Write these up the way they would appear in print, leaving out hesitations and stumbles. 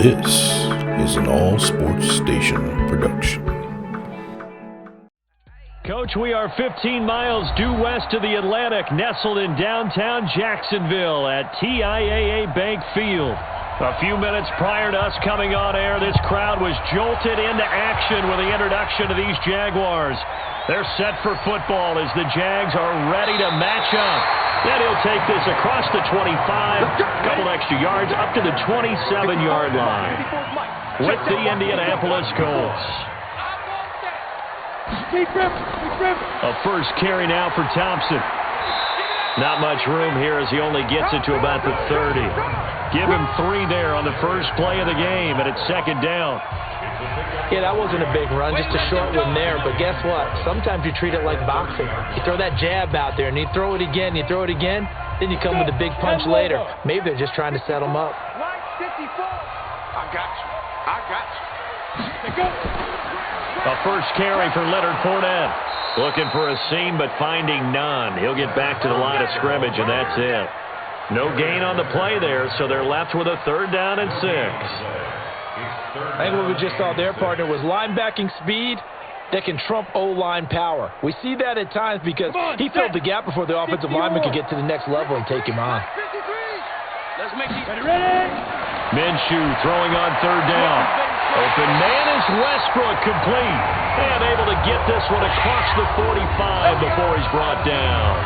This is an All Sports Station production. Coach, we are 15 miles due west of the Atlantic, nestled in downtown Jacksonville at TIAA Bank Field. A few minutes prior to us coming on air, this crowd was jolted into action with the introduction of these Jaguars. They're set for football as the Jags are ready to match up. Then he'll take this across the 25, a couple extra yards up to the 27-yard line with the Indianapolis Colts. A first carry now for Thompson. Not much room here as he only gets it to about the 30. Give him 3 there on the first play of the game, and it's second down. Yeah, that wasn't a big run, just a short one there. But guess what? Sometimes you treat it like boxing. You throw that jab out there, and you throw it again, then you come with a big punch later. Maybe they're just trying to set them up. I got you. A first carry for Leonard Fournette. Looking for a seam, but finding none. He'll get back to the line of scrimmage, and that's it. No gain on the play there, so they're left with a 3rd down and 6. I think what we just saw there, partner, was linebacking speed that can trump O-line power. We see that at times because he filled the gap before the offensive lineman could get to the next level and take him on. Let's make it ready. Minshew throwing on 3rd down. Open man is Westbrook, complete. And able to get this one across the 45 before he's brought down.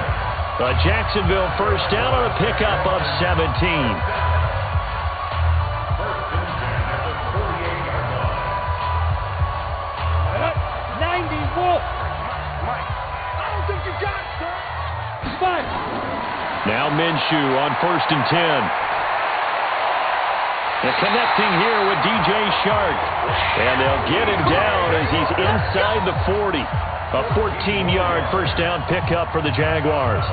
A Jacksonville first down on a pickup of 17. Now Minshew on 1st and 10. And connecting here with DJ Shark. And they'll get him down as he's inside the 40. A 14-yard first down pickup for the Jaguars.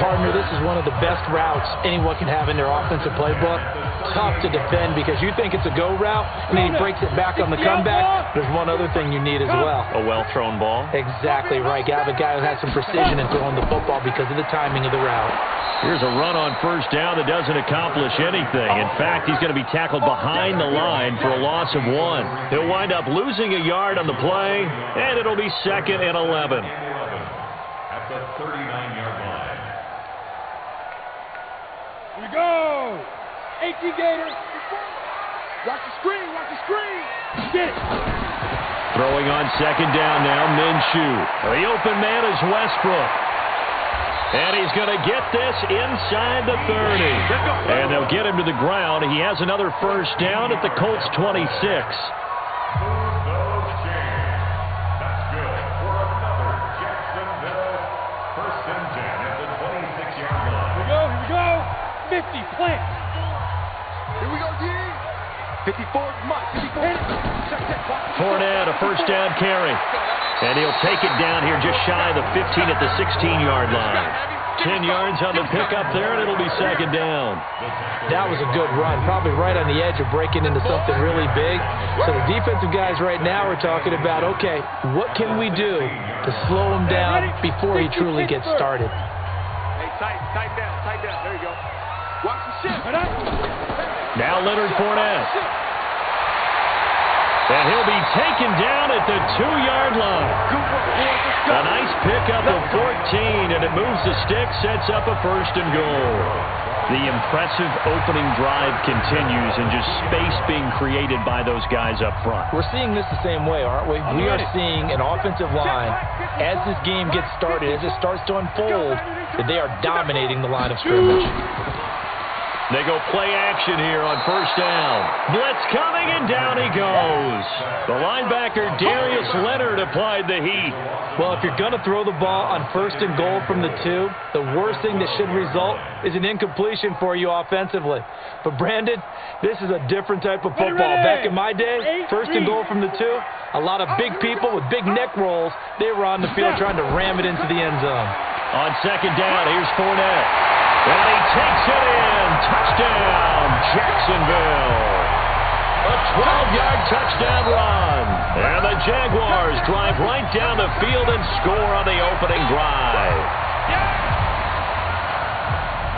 Partner, this is one of the best routes anyone can have in their offensive playbook. Tough to defend because you think it's a go route, and then he breaks it back on the comeback. There's one other thing you need as well. A well-thrown ball? Exactly right. You have a guy who has some precision in throwing the football because of the timing of the route. Here's a run on 1st down that doesn't accomplish anything. In fact, he's going to be tackled behind the line for a loss of 1. He'll wind up losing a yard on the play, and it'll be 2nd and 11. At the 39-yard line. Here we go. 18 Gators. Watch the screen. Get it. Throwing on 2nd down now, Minshew. The open man is Westbrook. And he's going to get this inside the 30. And they'll get him to the ground. He has another first down at the Colts 26. That's good for another Jacksonville 1st and 10 at the 26-yard line. Here we go. 50 plant. Here we go, D. 54, Mike. 54. Fournette, a first down carry. And he'll take it down here just shy of the 15 at the 16-yard line. 10 yards on the pickup there, and it'll be 2nd down. That was a good run, probably right on the edge of breaking into something really big. So the defensive guys right now are talking about, okay, what can we do to slow him down before he truly gets started? Hey, tight down. There you go. Watch the shift. Now Leonard Fournette. And he'll be taken down at the 2-yard line. A nice pickup of 14, and it moves the stick, sets up a 1st and goal. The impressive opening drive continues, and just space being created by those guys up front. We're seeing this the same way, aren't we? We are seeing an offensive line, as this game gets started, as it starts to unfold, that they are dominating the line of scrimmage. They go play action here on 1st down. Blitz coming, and down he goes. The linebacker, Darius Leonard, applied the heat. Well, if you're going to throw the ball on 1st and goal from the 2, the worst thing that should result is an incompletion for you offensively. But, Brandon, this is a different type of football. Back in my day, 1st and goal from the 2, a lot of big people with big neck rolls, they were on the field trying to ram it into the end zone. On 2nd down, here's Fournette. And he takes it in. Touchdown, Jacksonville. A 12-yard touchdown run. And the Jaguars drive right down the field and score on the opening drive.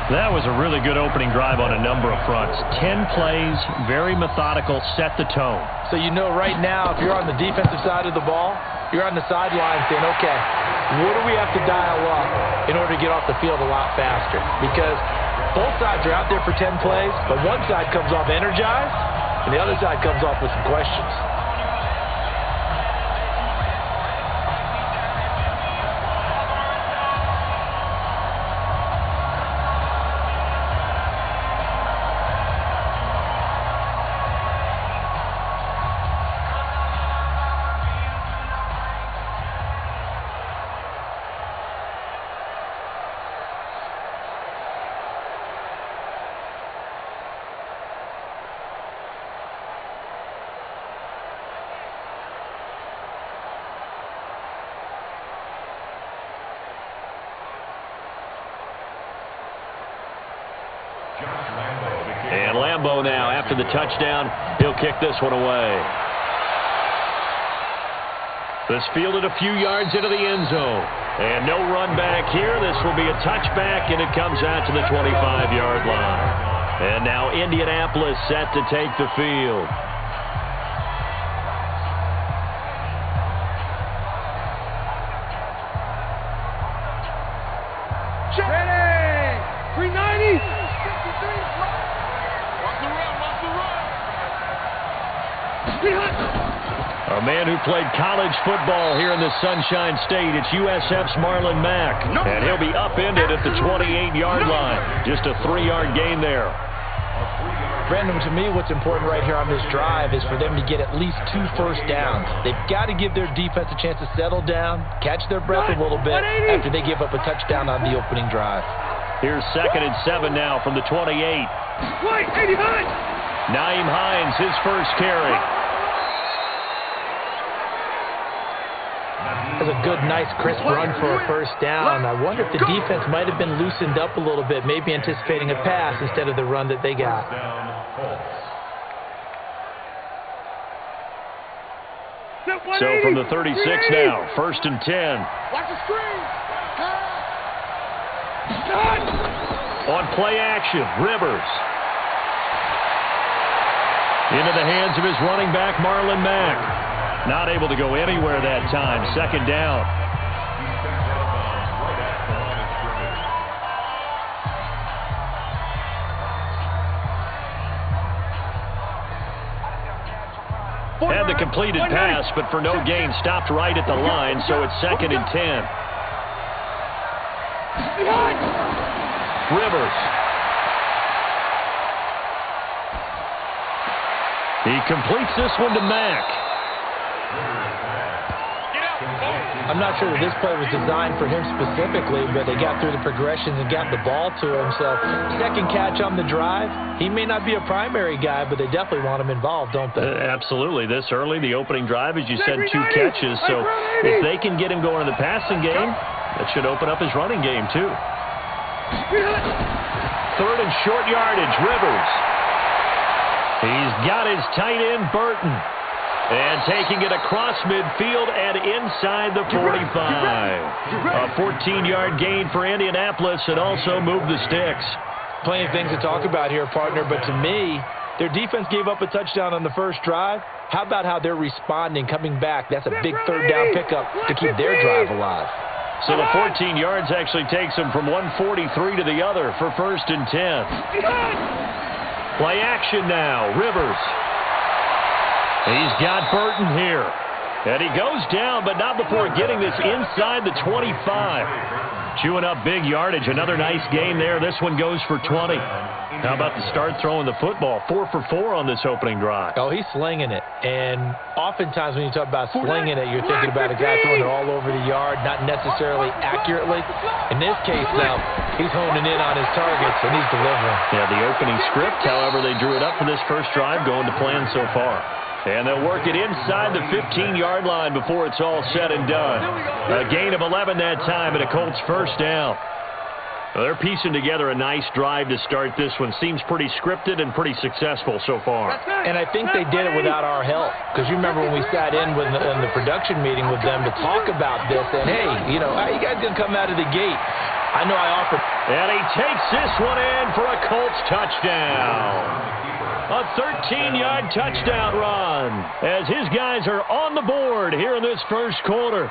That was a really good opening drive on a number of fronts. 10 plays, very methodical, set the tone. So you know right now, if you're on the defensive side of the ball, you're on the sideline saying, okay, what do we have to dial up in order to get off the field a lot faster? Because both sides are out there for 10 plays, but one side comes off energized, and the other side comes off with some questions. And Lambeau now, after the touchdown, he'll kick this one away. This fielded a few yards into the end zone. And no run back here. This will be a touchback, and it comes out to the 25-yard line. And now Indianapolis set to take the field. Ready! 390! A man who played college football here in the Sunshine State. It's USF's Marlon Mack. And he'll be upended at the 28-yard line. Just a 3-yard gain there. Brandon, to me, what's important right here on this drive is for them to get at least 2 first downs. They've got to give their defense a chance to settle down, catch their breath a little bit after they give up a touchdown on the opening drive. Here's 2nd and 7 now from the 28. Nyheim Hines, his first carry. That's a good, nice, crisp run for a first down. I wonder if the defense might have been loosened up a little bit, maybe anticipating a pass instead of the run that they got. So from the 36 now, 1st and 10. Watch the screen! On play action, Rivers. Into the hands of his running back, Marlon Mack. Not able to go anywhere that time. 2nd down. Had the completed pass, but for no gain, stopped right at the line, so it's 2nd and 10. Rivers. He completes this one to Mack. I'm not sure that this play was designed for him specifically, but they got through the progressions and got the ball to him. So, 2nd catch on the drive. He may not be a primary guy, but they definitely want him involved, don't they? Absolutely. This early, the opening drive, as you said, 2 catches. So, if they can get him going in the passing game, that should open up his running game, too. 3rd and short yardage, Rivers. He's got his tight end, Burton. And taking it across midfield and inside the 45. A 14-yard gain for Indianapolis and also moved the sticks. Plenty of things to talk about here, partner, but to me, their defense gave up a touchdown on the first drive. How about how they're responding, coming back? That's a big 3rd down pickup to keep their drive alive. So the 14 yards actually takes them from 143 to the other for 1st and 10. Play action now, Rivers. He's got Burton here. And he goes down, but not before getting this inside the 25. Chewing up big yardage. Another nice gain there. This one goes for 20. How about the start throwing the football? 4 for 4 on this opening drive. Oh, he's slinging it. And oftentimes when you talk about slinging it, you're thinking about a guy throwing it all over the yard, not necessarily accurately. In this case, though, he's honing in on his targets, and he's delivering. Yeah, the opening script, however, they drew it up for this first drive, going to plan so far. And they'll work it inside the 15-yard line before it's all said and done. A gain of 11 that time, and a Colts first down. Well, they're piecing together a nice drive to start this one. Seems pretty scripted and pretty successful so far. And I think they did it without our help. Because you remember when we sat in the production meeting with them to talk about this. And, hey, you know, how you guys going to come out of the gate? I know I offered. And he takes this one in for a Colts touchdown. A 13-yard touchdown run as his guys are on the board here in this first quarter.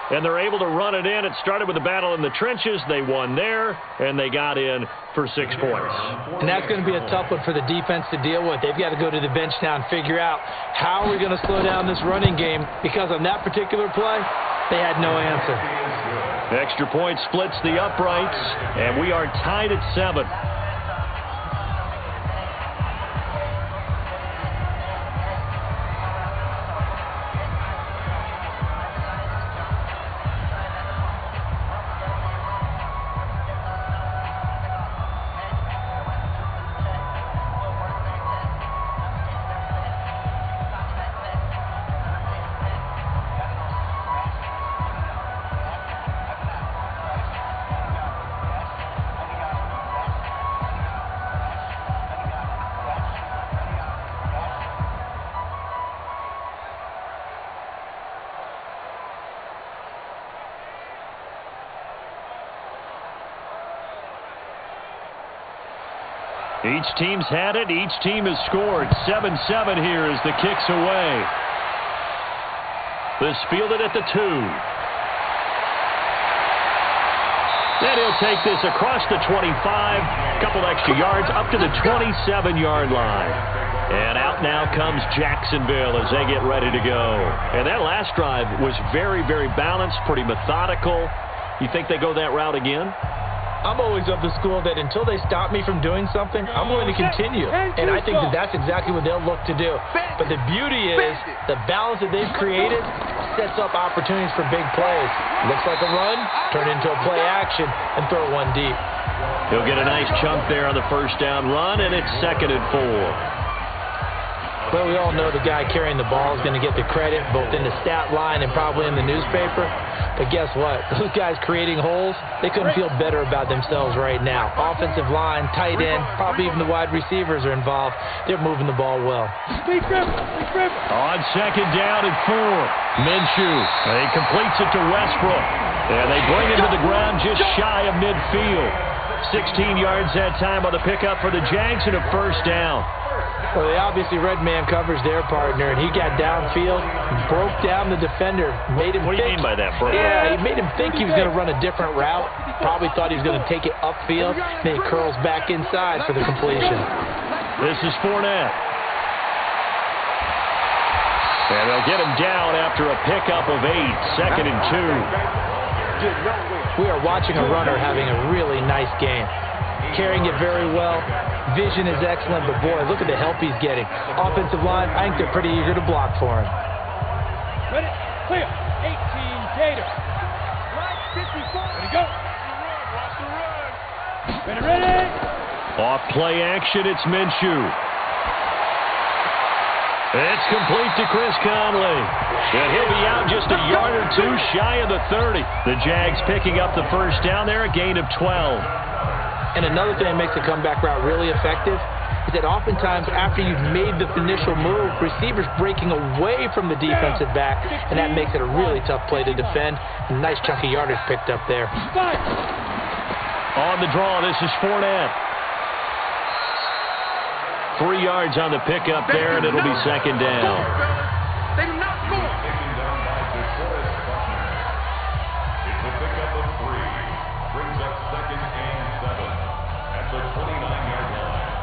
And they're able to run it in. It started with a battle in the trenches. They won there, and they got in for 6 points. And that's going to be a tough one for the defense to deal with. They've got to go to the bench now and figure out how are we going to slow down this running game, because on that particular play, they had no answer. Extra point splits the uprights, and we are tied at 7. Each team's had it. Each team has scored. 7-7 here as the kick's away. This fielded at the 2. Then he'll take this across the 25. A couple extra yards up to the 27-yard line. And out now comes Jacksonville as they get ready to go. And that last drive was very, very balanced, pretty methodical. You think they go that route again? I'm always of the school that until they stop me from doing something, I'm going to continue. And I think that that's exactly what they'll look to do. But the beauty is the balance that they've created sets up opportunities for big plays. Looks like a run, turn into a play action, and throw one deep. He'll get a nice chunk there on the first down run, and it's 2nd and 4. Well, we all know the guy carrying the ball is going to get the credit both in the stat line and probably in the newspaper. But guess what? Those guys creating holes, they couldn't feel better about themselves right now. Offensive line, tight end, probably even the wide receivers are involved. They're moving the ball well. On 2nd down and 4. Minshew. He completes it to Westbrook. And they bring it to the ground just shy of midfield. 16 yards that time on the pickup for the Jags and a first down. Well, they obviously red man covers their partner, and he got downfield, broke down the defender, made him What do you mean by that, bro? Yeah, he made him think he was going to run a different route. Probably thought he was going to take it upfield. Then he curls back inside for the completion. This is Fournette. And they'll get him down after a pickup of 8, 2nd and 2. We are watching a runner having a really nice game. Carrying it very well. Vision is excellent, but boy, look at the help he's getting. Offensive line, I think they're pretty eager to block for him. Ready, clear, 18, Gator. Right, 54. Ready, go. Watch the run. Ready. Off play action, it's Minshew. It's complete to Chris Conley. And he'll be out just a yard or 2 shy of the 30. The Jags picking up the first down there, a gain of 12. And another thing that makes the comeback route really effective is that oftentimes after you've made the initial move, receivers breaking away from the defensive back, and that makes it a really tough play to defend. A nice chunk of yardage picked up there. On the draw, this is Fournette. 3 yards on the pickup there, and it'll be 2nd down. They do not score. Taken down by DeForest Buckner. It's a pickup of 3. Brings up 2nd and 7 at the 29-yard line.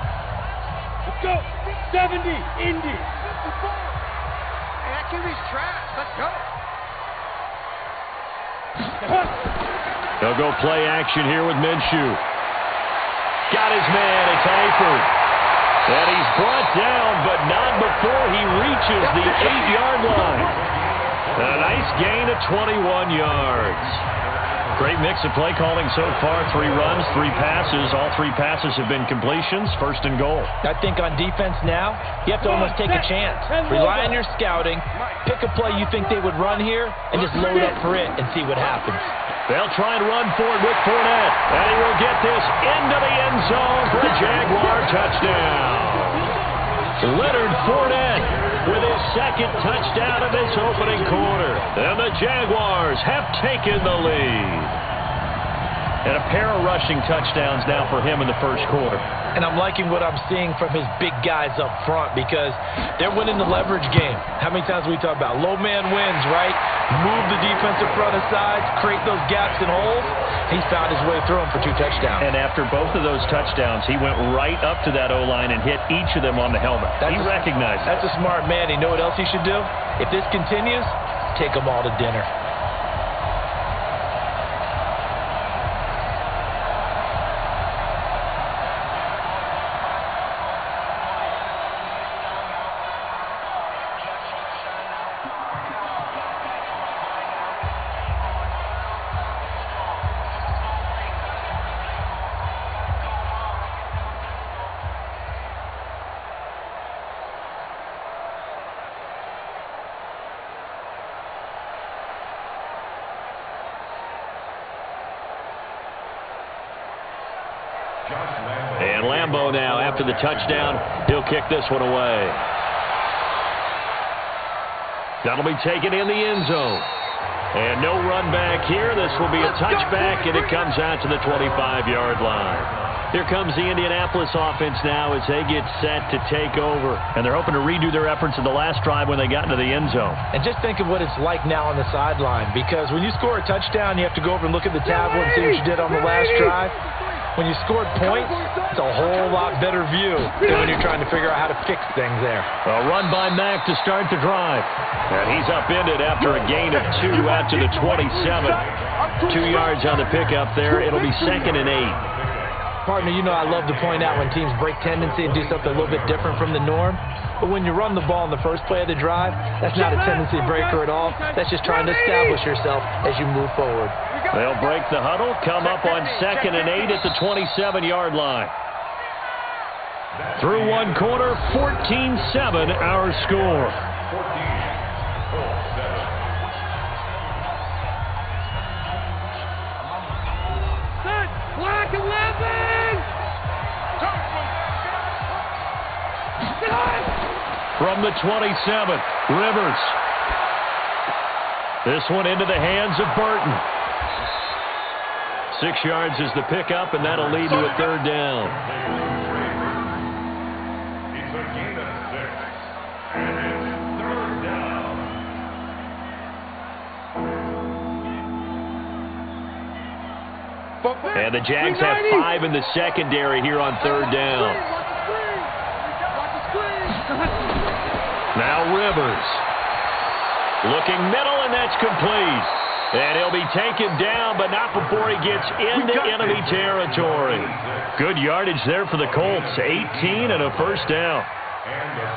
Let's go. 70, Indy. Hey, that QB's trash. Let's go. They'll go play action here with Minshew. Got his man. It's Eifert. And he's brought down, but not before he reaches the 8-yard line. A nice gain of 21 yards. Great mix of play calling so far. 3 runs, 3 passes. All 3 passes have been completions. 1st and goal. I think on defense now, you have to almost take a chance. Rely on your scouting. Pick a play you think they would run here, and just load up for it and see what happens. They'll try and run for it with Fournette. And he will get this into the end zone for a Jaguar touchdown. Leonard Fournette with his 2nd touchdown of this opening quarter. And the Jaguars have taken the lead. And a pair of rushing touchdowns now for him in the first quarter. And I'm liking what I'm seeing from his big guys up front because they're winning the leverage game. How many times we talk about low man wins, right? Move the defensive front and sides, create those gaps and holes. He found his way through them for 2 touchdowns. And after both of those touchdowns, he went right up to that O-line and hit each of them on the helmet. He recognized it. That's a smart man. You know what else he should do? If this continues, take them all to dinner. And Lambeau now, after the touchdown, he'll kick this one away. That'll be taken in the end zone. And no run back here. This will be a touchback, and it comes out to the 25-yard line. Here comes the Indianapolis offense now as they get set to take over. And they're hoping to redo their efforts in the last drive when they got into the end zone. And just think of what it's like now on the sideline, because when you score a touchdown, you have to go over and look at the tablet and see what you did on the last drive. When you scored points, it's a whole lot better view than when you're trying to figure out how to fix things there. A run by Mack to start the drive. And he's upended after a gain of 2 out to the 27. 2 yards on the pickup there. It'll be 2nd and 8. Partner, you know I love to point out when teams break tendency and do something a little bit different from the norm. But when you run the ball in the first play of the drive, that's not a tendency breaker at all. That's just trying to establish yourself as you move forward. They'll break the huddle, come up on 2nd and 8 at the 27-yard line. Through one quarter, 14-7 our score. 14. Black 11! From the 27, Rivers. This one into the hands of Burton. 6 yards is the pickup, and that'll lead to a 3rd down. It's a gain of 6, and it's 3rd down. And the Jags have 5 in the secondary here on 3rd down. Now Rivers. Looking middle, and that's complete. And he'll be taken down, but not before he gets into enemy territory. Good yardage there for the Colts. 18 and a 1st down.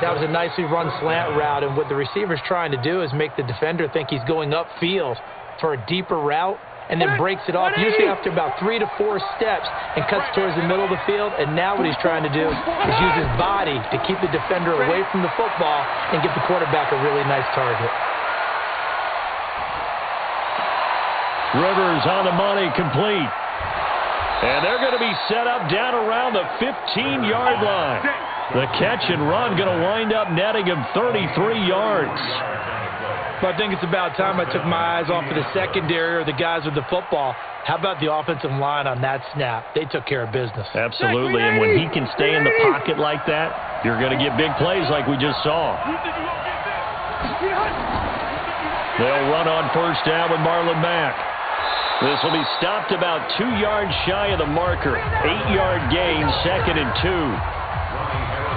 That was a nicely run slant route, and what the receiver's trying to do is make the defender think he's going upfield for a deeper route, and then breaks it off, usually after about 3 to 4 steps, and cuts towards the middle of the field. And now what he's trying to do is use his body to keep the defender away from the football and give the quarterback a really nice target. Rivers on the money, complete. And they're going to be set up down around the 15-yard line. The catch and run going to wind up netting him 33 yards. But I think it's about time I took my eyes off of the secondary or the guys with the football. How about the offensive line on that snap? They took care of business. Absolutely, and when he can stay in the pocket like that, you're going to get big plays like we just saw. They'll run on 1st down with Marlon Mack. This will be stopped about 2 yards shy of the marker. 8-yard gain, 2nd and 2.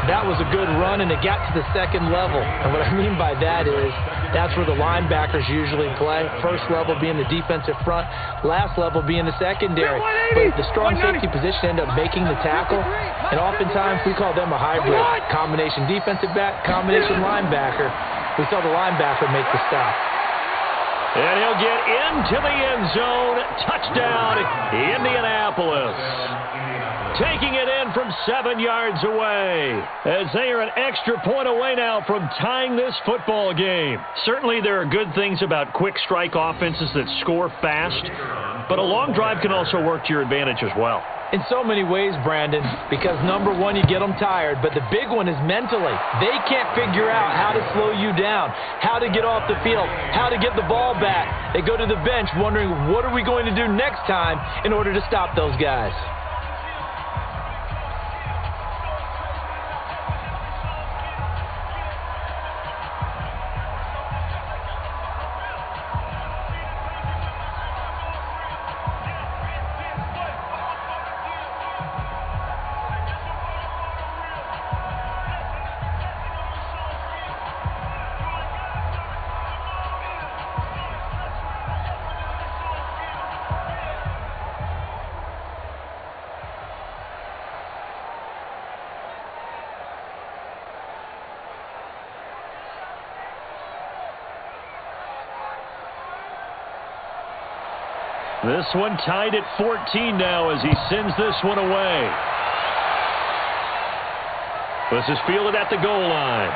That was a good run, and it got to the 2nd level. And what I mean by that is that's where the linebackers usually play. First level being the defensive front, last level being the secondary. But the strong safety position ended up making the tackle, and oftentimes we call them a hybrid. Combination defensive back, combination linebacker. We saw the linebacker make the stop. And he'll get into the end zone. Touchdown, Indianapolis. Taking it in from 7 yards away, as they are an extra point away now from tying this football game. Certainly there are good things about quick strike offenses that score fast, but a long drive can also work to your advantage as well. In so many ways, Brandon, because number one, you get them tired, but the big one is mentally. They can't figure out how to slow you down, how to get off the field, how to get the ball back. They go to the bench wondering, what are we going to do next time in order to stop those guys? This one tied at 14 now as he sends this one away. This is fielded at the goal line.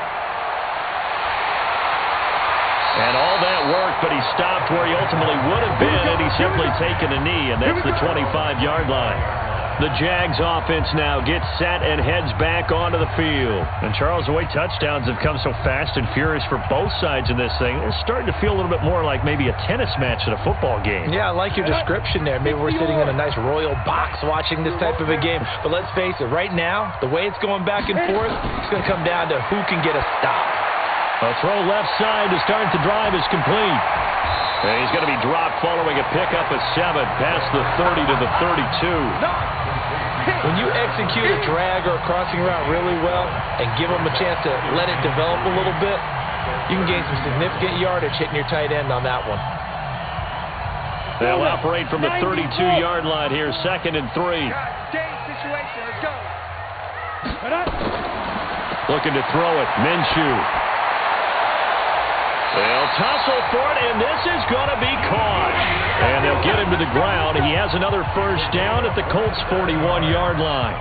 And all that work, but he stopped where he ultimately would have been had he simply taken a knee, and that's the 25-yard line. The Jags offense now gets set and heads back onto the field. And Charles, the way touchdowns have come so fast and furious for both sides in this thing, it's starting to feel a little bit more like maybe a tennis match at a football game. Yeah, I like your description there. Maybe we're sitting in a nice royal box watching this type of a game. But let's face it, right now, the way it's going back and forth, it's going to come down to who can get a stop. A throw left side to start the drive is complete. And he's going to be dropped following a pickup of 7 past the 30 to the 32. When you execute a drag or a crossing route really well and give them a chance to let it develop a little bit, you can gain some significant yardage hitting your tight end on that one. They'll operate from the 32-yard line here, 2nd and 3. Looking to throw it, Minshew. They'll tussle for it, and this is going to be caught. And they'll get him to the ground. He has another first down at the Colts' 41-yard line.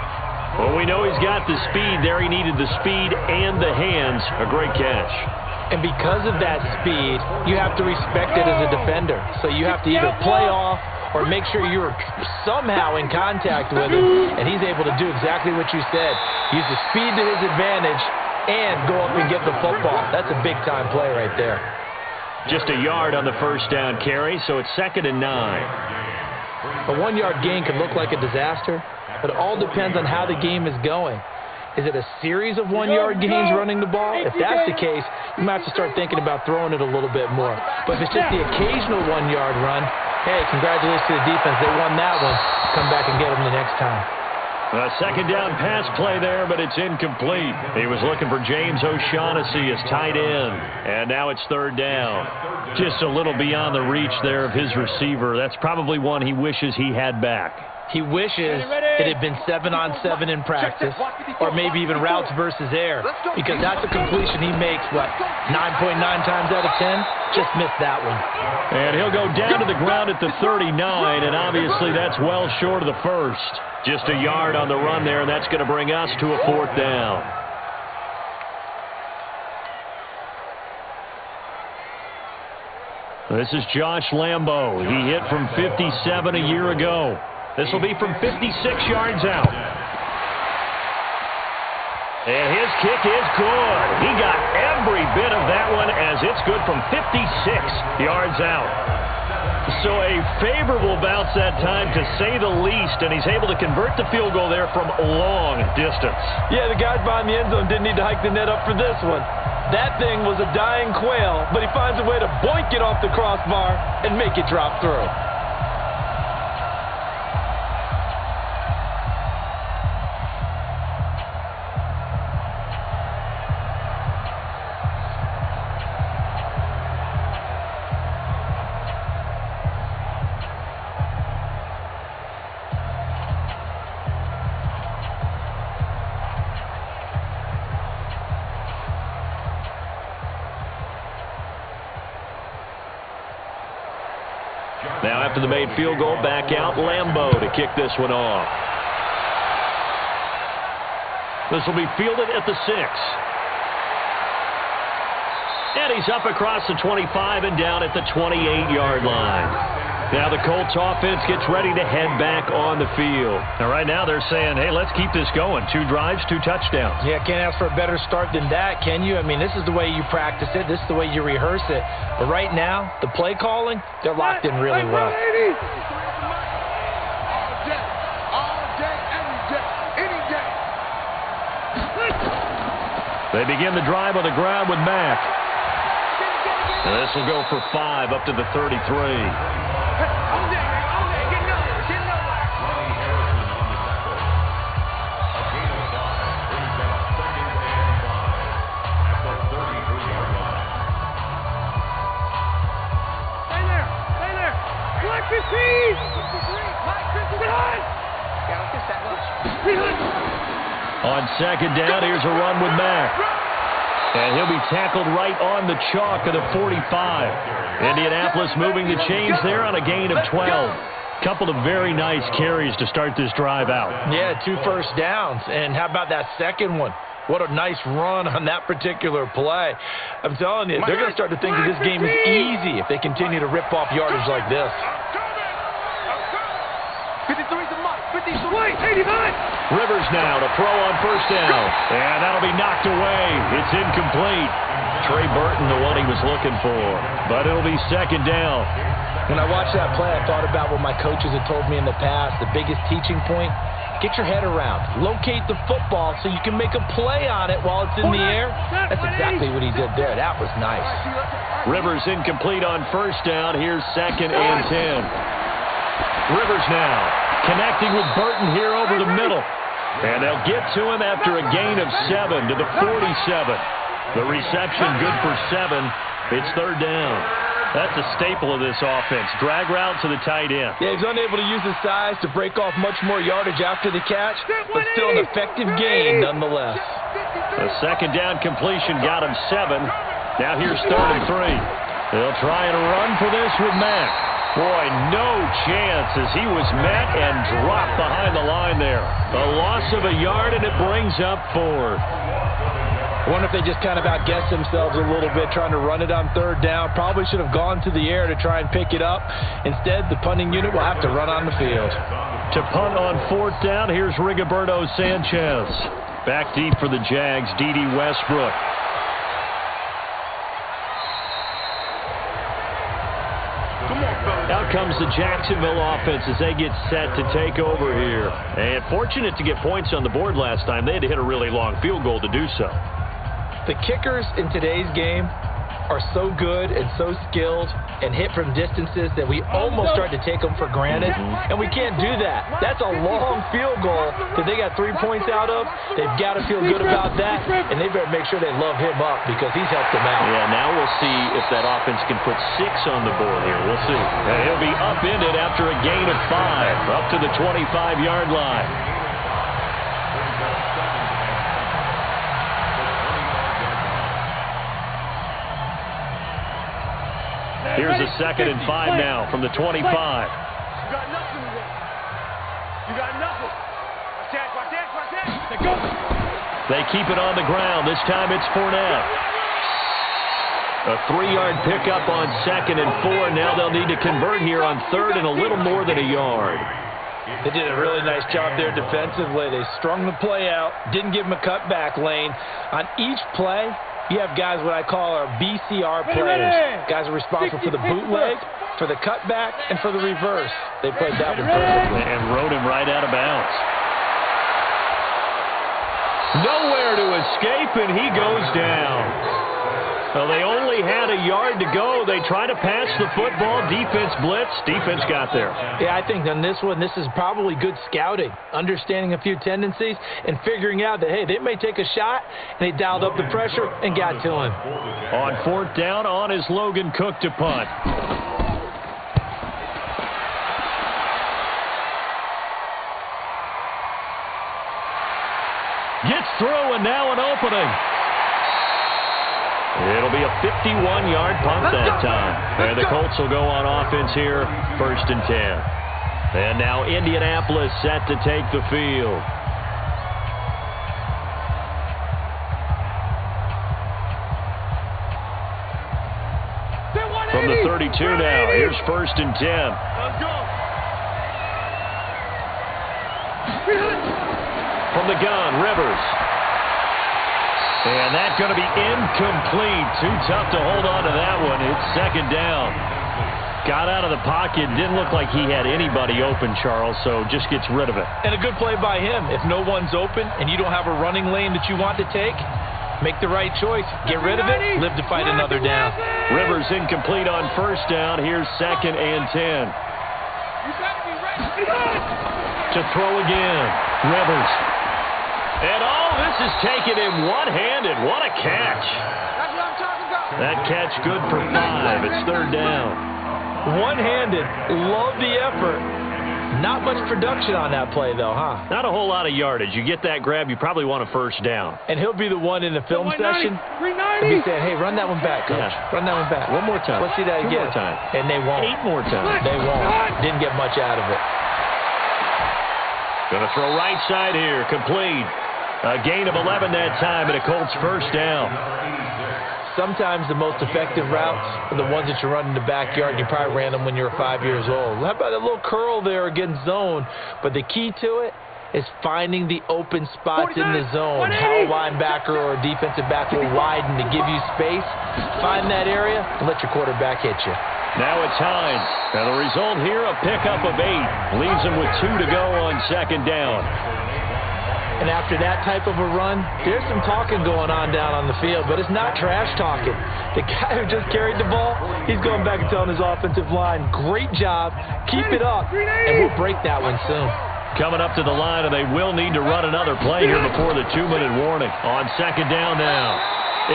Well, we know he's got the speed there. He needed the speed and the hands. A great catch. And because of that speed, you have to respect it as a defender. So you have to either play off or make sure you're somehow in contact with him. And he's able to do exactly what you said. Use the speed to his advantage and go up and get the football. That's a big-time play right there. Just a yard on the first down carry, so it's 2nd and 9. A 1-yard gain can look like a disaster, but it all depends on how the game is going. Is it a series of 1-yard gains running the ball? If that's the case, you might have to start thinking about throwing it a little bit more. But if it's just the occasional 1-yard run, hey, congratulations to the defense. They won that one. Come back and get them the next time. A 2nd down pass play there, but it's incomplete. He was looking for James O'Shaughnessy as tight end, and now it's 3rd down. Just a little beyond the reach there of his receiver. That's probably one he wishes he had back. He wishes it had been 7-on-7 in practice, or maybe even routes versus air, because that's a completion he makes, 9.9 times out of 10? Just missed that one. And he'll go down to the ground at the 39, and obviously that's well short of the first. Just a yard on the run there, and that's going to bring us to a 4th down. This is Josh Lambo. He hit from 57 a year ago. This will be from 56 yards out. And his kick is good. He got every bit of that one as it's good from 56 yards out. So a favorable bounce that time, to say the least, and he's able to convert the field goal there from long distance. Yeah, the guys behind the end zone didn't need to hike the net up for this one. That thing was a dying quail, but he finds a way to boink it off the crossbar and make it drop through. Now after the made field goal, back out Lambo to kick this one off. This will be fielded at the 6. And he's up across the 25 and down at the 28-yard line. Now the Colts offense gets ready to head back on the field. Now right now they're saying, hey, let's keep this going. 2 drives, 2 touchdowns. Yeah, can't ask for a better start than that, can you? I mean, this is the way you practice it. This is the way you rehearse it. But right now, the play calling, they're locked in really well. They begin the drive on the ground with Mack. And this will go for 5 up to the 33. On second down, here's a run with Mack. And he'll be tackled right on the chalk of the 45. Indianapolis moving the chains there on a gain of 12. Couple of very nice carries to start this drive out. Yeah, 2 first downs. And how about that second one? What a nice run on that particular play. I'm telling you, they're going to start to think that this game is easy if they continue to rip off yardage like this. 53's a mark. 53. 89. Rivers now to throw on first down. And that'll be knocked away. It's incomplete. Trey Burton, the one he was looking for. But it'll be second down. When I watched that play, I thought about what my coaches had told me in the past. The biggest teaching point, get your head around. Locate the football so you can make a play on it while it's in the air. That's exactly what he did there. That was nice. Rivers incomplete on first down. Here's second and 10. Rivers now connecting with Burton here over the middle. And they'll get to him after a gain of 7 to the 47. The reception good for 7. It's third down. That's a staple of this offense. Drag route to the tight end. Yeah, he's unable to use his size to break off much more yardage after the catch, but still an effective gain nonetheless. A second down completion got him 7. Now here's third and 3. They'll try and run for this with Mack. Boy, no chance as he was met and dropped behind the line there. A loss of a yard, and it brings up 4. I wonder if they just kind of outguessed themselves a little bit trying to run it on third down. Probably should have gone to the air to try and pick it up. Instead, the punting unit will have to run on the field. To punt on fourth down, here's Rigoberto Sanchez. Back deep for the Jags, D.D. Westbrook. Out comes the Jacksonville offense as they get set to take over here. And fortunate to get points on the board last time. They had to hit a really long field goal to do so. The kickers in today's game are so good and so skilled and hit from distances that we almost start to take them for granted, and we can't do that. That's a long field goal that they got 3 points out of. They've got to feel good about that, and they better make sure they love him up because he's helped them out. Yeah, now we'll see if that offense can put 6 on the board here. We'll see. And he'll be upended after a gain of 5, up to the 25-yard line. Here's a second and 5 now from the 25. You got nothing today. You got nothing. Watch that. Go. They keep it on the ground. This time it's Fournette. A 3-yard pickup on second and 4. Now they'll need to convert here on third and a little more than a yard. They did a really nice job there defensively. They strung the play out, didn't give him a cutback lane. On each play, you have guys what I call our BCR players. Guys are responsible for the bootleg, for the cutback, and for the reverse. They played that one perfectly. And rode him right out of bounds. Nowhere to escape, and he goes down. Well, they only had a yard to go. They try to pass the football. Defense blitz. Defense got there. Yeah, I think on this one, this is probably good scouting, understanding a few tendencies, and figuring out that, hey, they may take a shot, and they dialed up the pressure and got to him. On fourth down, on is Logan Cook to punt. Gets through, and now an opening. It'll be a 51-yard punt that time. And the Colts will go on offense here, first and 10. And now Indianapolis set to take the field. From from the 32 now. Here's 1st and 10. Let's go. From the gun, Rivers. And that's going to be incomplete. Too tough to hold on to that one. It's 2nd down. Got out of the pocket. Didn't look like he had anybody open, Charles, so just gets rid of it. And a good play by him. If no one's open and you don't have a running lane that you want to take, make the right choice. Get rid of it. Live to fight another down. Rivers incomplete on 1st down. Here's 2nd and 10. To throw again. Rivers. And this is taken in one-handed. What a catch. That's what I'm talking about. That catch good for 5. It's 3rd down. One-handed. Love the effort. Not much production on that play, though, huh? Not a whole lot of yardage. You get that grab, you probably want a 1st down. And he'll be the one in the film session. He'll be saying, hey, run that one back, Coach. Yeah. Run that one back. One more time. Let's see that 2 again. more time. And they won't. 8 more times. They won't. Didn't get much out of it. Going to throw right side here. Complete. A gain of 11 that time, and a Colts 1st down. Sometimes the most effective routes are the ones that you run in the backyard, and you probably ran them when you were 5 years old. How about a little curl there against zone? But the key to it is finding the open spots in the zone. How a linebacker or a defensive back will widen to give you space. Find that area and let your quarterback hit you. Now it's Hines. And the result here, a pickup of 8. Leaves him with 2 to go on 2nd down. And after that type of a run, there's some talking going on down on the field, but it's not trash talking. The guy who just carried the ball, he's going back and telling his offensive line, great job, keep it up, and we'll break that one soon. Coming up to the line, and they will need to run another play here before the 2-minute warning. On 2nd down now,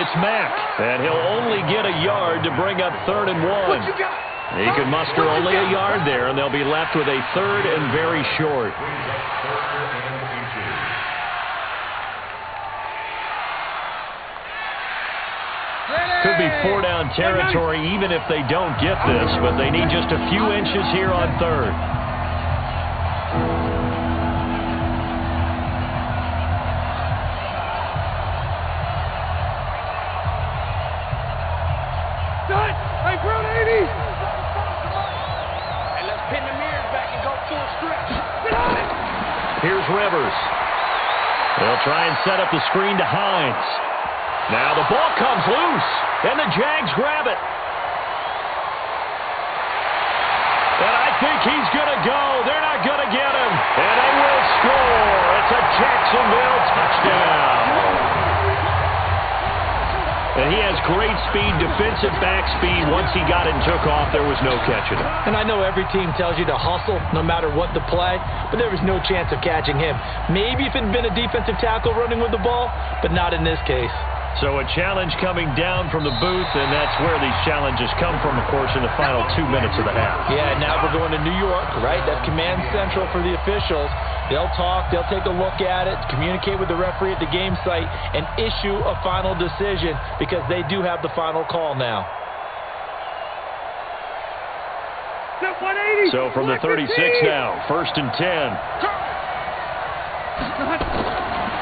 it's Mack, and he'll only get a yard to bring up 3rd and 1. He can muster only a yard there, and they'll be left with a 3rd and very short. Could be 4-down territory even if they don't get this, but they need just a few inches here on 3rd. Hey, Brown 80. Hey, let's pin the mirrors back and go full stretch. Here's Rivers. They'll try and set up the screen to Hines. Now the ball comes loose, and the Jags grab it. And I think he's going to go. They're not going to get him. And they will score. It's a Jacksonville touchdown. And he has great speed, defensive back speed. Once he got it and took off, there was no catching him. And I know every team tells you to hustle no matter what the play, but there was no chance of catching him. Maybe if it had been a defensive tackle running with the ball, but not in this case. So a challenge coming down from the booth, and that's where these challenges come from, of course, in the final 2 minutes of the half. Yeah, now we're going to New York, right? That's command central for the officials. They'll talk, they'll take a look at it, communicate with the referee at the game site, and issue a final decision because they do have the final call now. So from the 36 now, 1st and 10.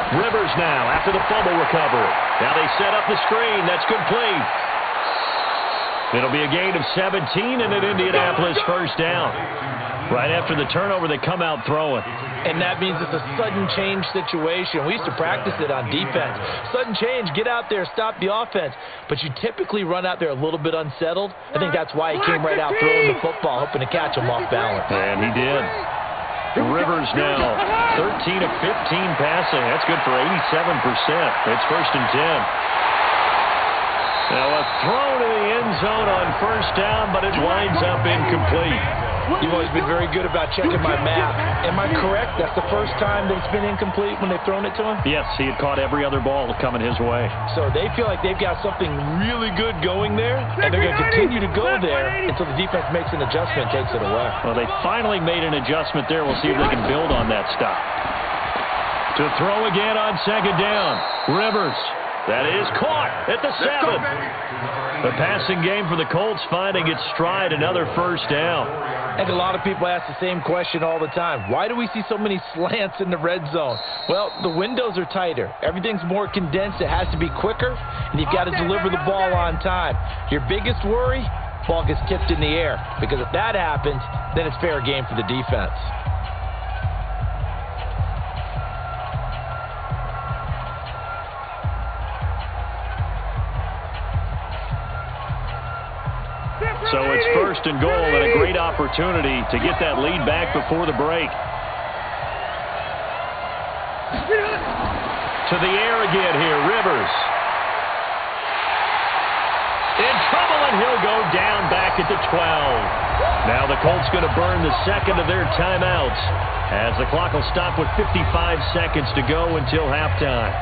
Rivers now after the fumble recovery. Now they set up the screen. That's complete. It'll be a gain of 17 and an Indianapolis 1st down. Right after the turnover, they come out throwing. And that means it's a sudden change situation. We used to practice it on defense. Sudden change, get out there, stop the offense. But you typically run out there a little bit unsettled. I think that's why he came right out throwing the football, hoping to catch him off balance. And he did. Rivers now 13 of 15 passing. That's good for 87%. It's 1st and 10. Now a throw to the end zone on 1st down, but it winds up incomplete. You've always been very good about checking my math. Am I correct? That's the first time that it's been incomplete when they've thrown it to him? Yes, he had caught every other ball coming his way. So they feel like they've got something really good going there, and they're going to continue to go there until the defense makes an adjustment and takes it away. Well, they finally made an adjustment there. We'll see if they can build on that stop. To throw again on 2nd down. Rivers. That is caught at the 7. The passing game for the Colts finding its stride, another 1st down. And a lot of people ask the same question all the time. Why do we see so many slants in the red zone? Well, the windows are tighter. Everything's more condensed. It has to be quicker, and you've got to deliver the ball on time. Your biggest worry, football gets tipped in the air. Because if that happens, then it's fair game for the defense. So it's first and goal and a great opportunity to get that lead back before the break. To the air again here, Rivers. In trouble, and he'll go down back at the 12. Now the Colts going to burn the second of their timeouts as the clock will stop with 55 seconds to go until halftime.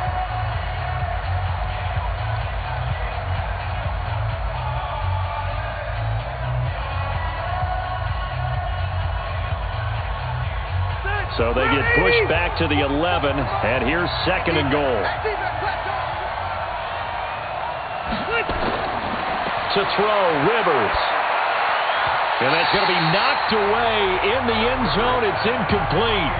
So they get pushed back to the 11, and here's second and goal. To throw, Rivers. And that's going to be knocked away in the end zone. It's incomplete.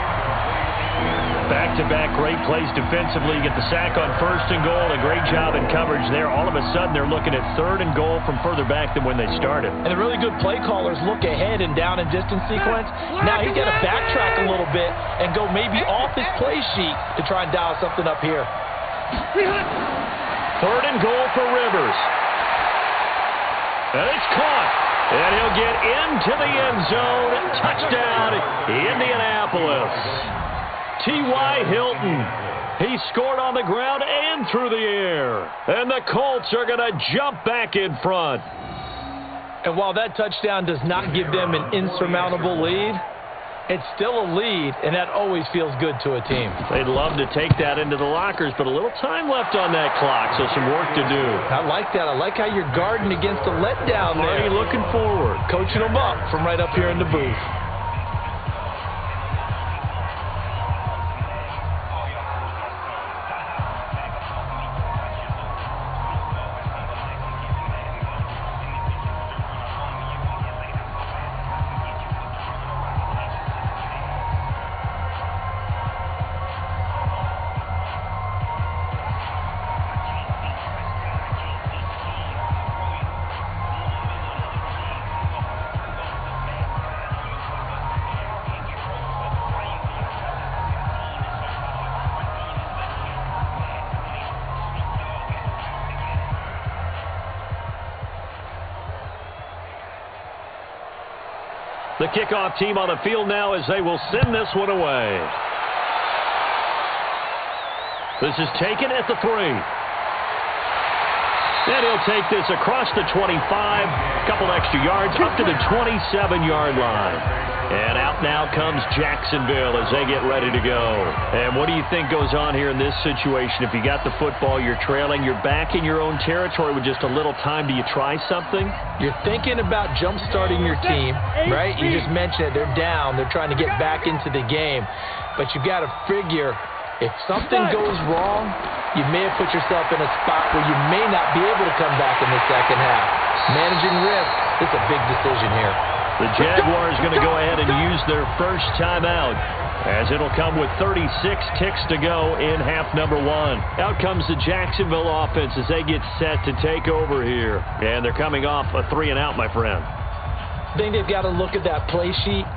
Back-to-back great plays defensively. Get the sack on first and goal. A great job in coverage there. All of a sudden, they're looking at third and goal from further back than when they started. And the really good play callers look ahead and down and distance sequence. Now he's got to backtrack a little bit and go maybe off his play sheet to try and dial something up here. Third and goal for Rivers. And it's caught. And he'll get into the end zone. Touchdown, Indianapolis. T.Y. Hilton. He scored on the ground and through the air. And the Colts are going to jump back in front. And while that touchdown does not give them an insurmountable lead, it's still a lead, and that always feels good to a team. They'd love to take that into the lockers, but a little time left on that clock, so some work to do. I like that. I like how you're guarding against a letdown there. Already looking forward. Coaching them up from right up here in the booth. The kickoff team on the field now as they will send this one away. This is taken at the 3. And he'll take this across the 25, a couple extra yards, up to the 27-yard line. And out now comes Jacksonville as they get ready to go. And what do you think goes on here in this situation? If you got the football, you're trailing, you're back in your own territory with just a little time. Do you try something? You're thinking about jump-starting your team, right? You just mentioned it. They're down. They're trying to get back into the game. But you've got to figure, if something goes wrong, you may have put yourself in a spot where you may not be able to come back in the second half. Managing risk, it's a big decision here. The Jaguars going to go ahead and use their first timeout as it'll come with 36 ticks to go in half number 1. Out comes the Jacksonville offense as they get set to take over here. And they're coming off a 3-and-out, my friend. I think they've got to look at that play sheet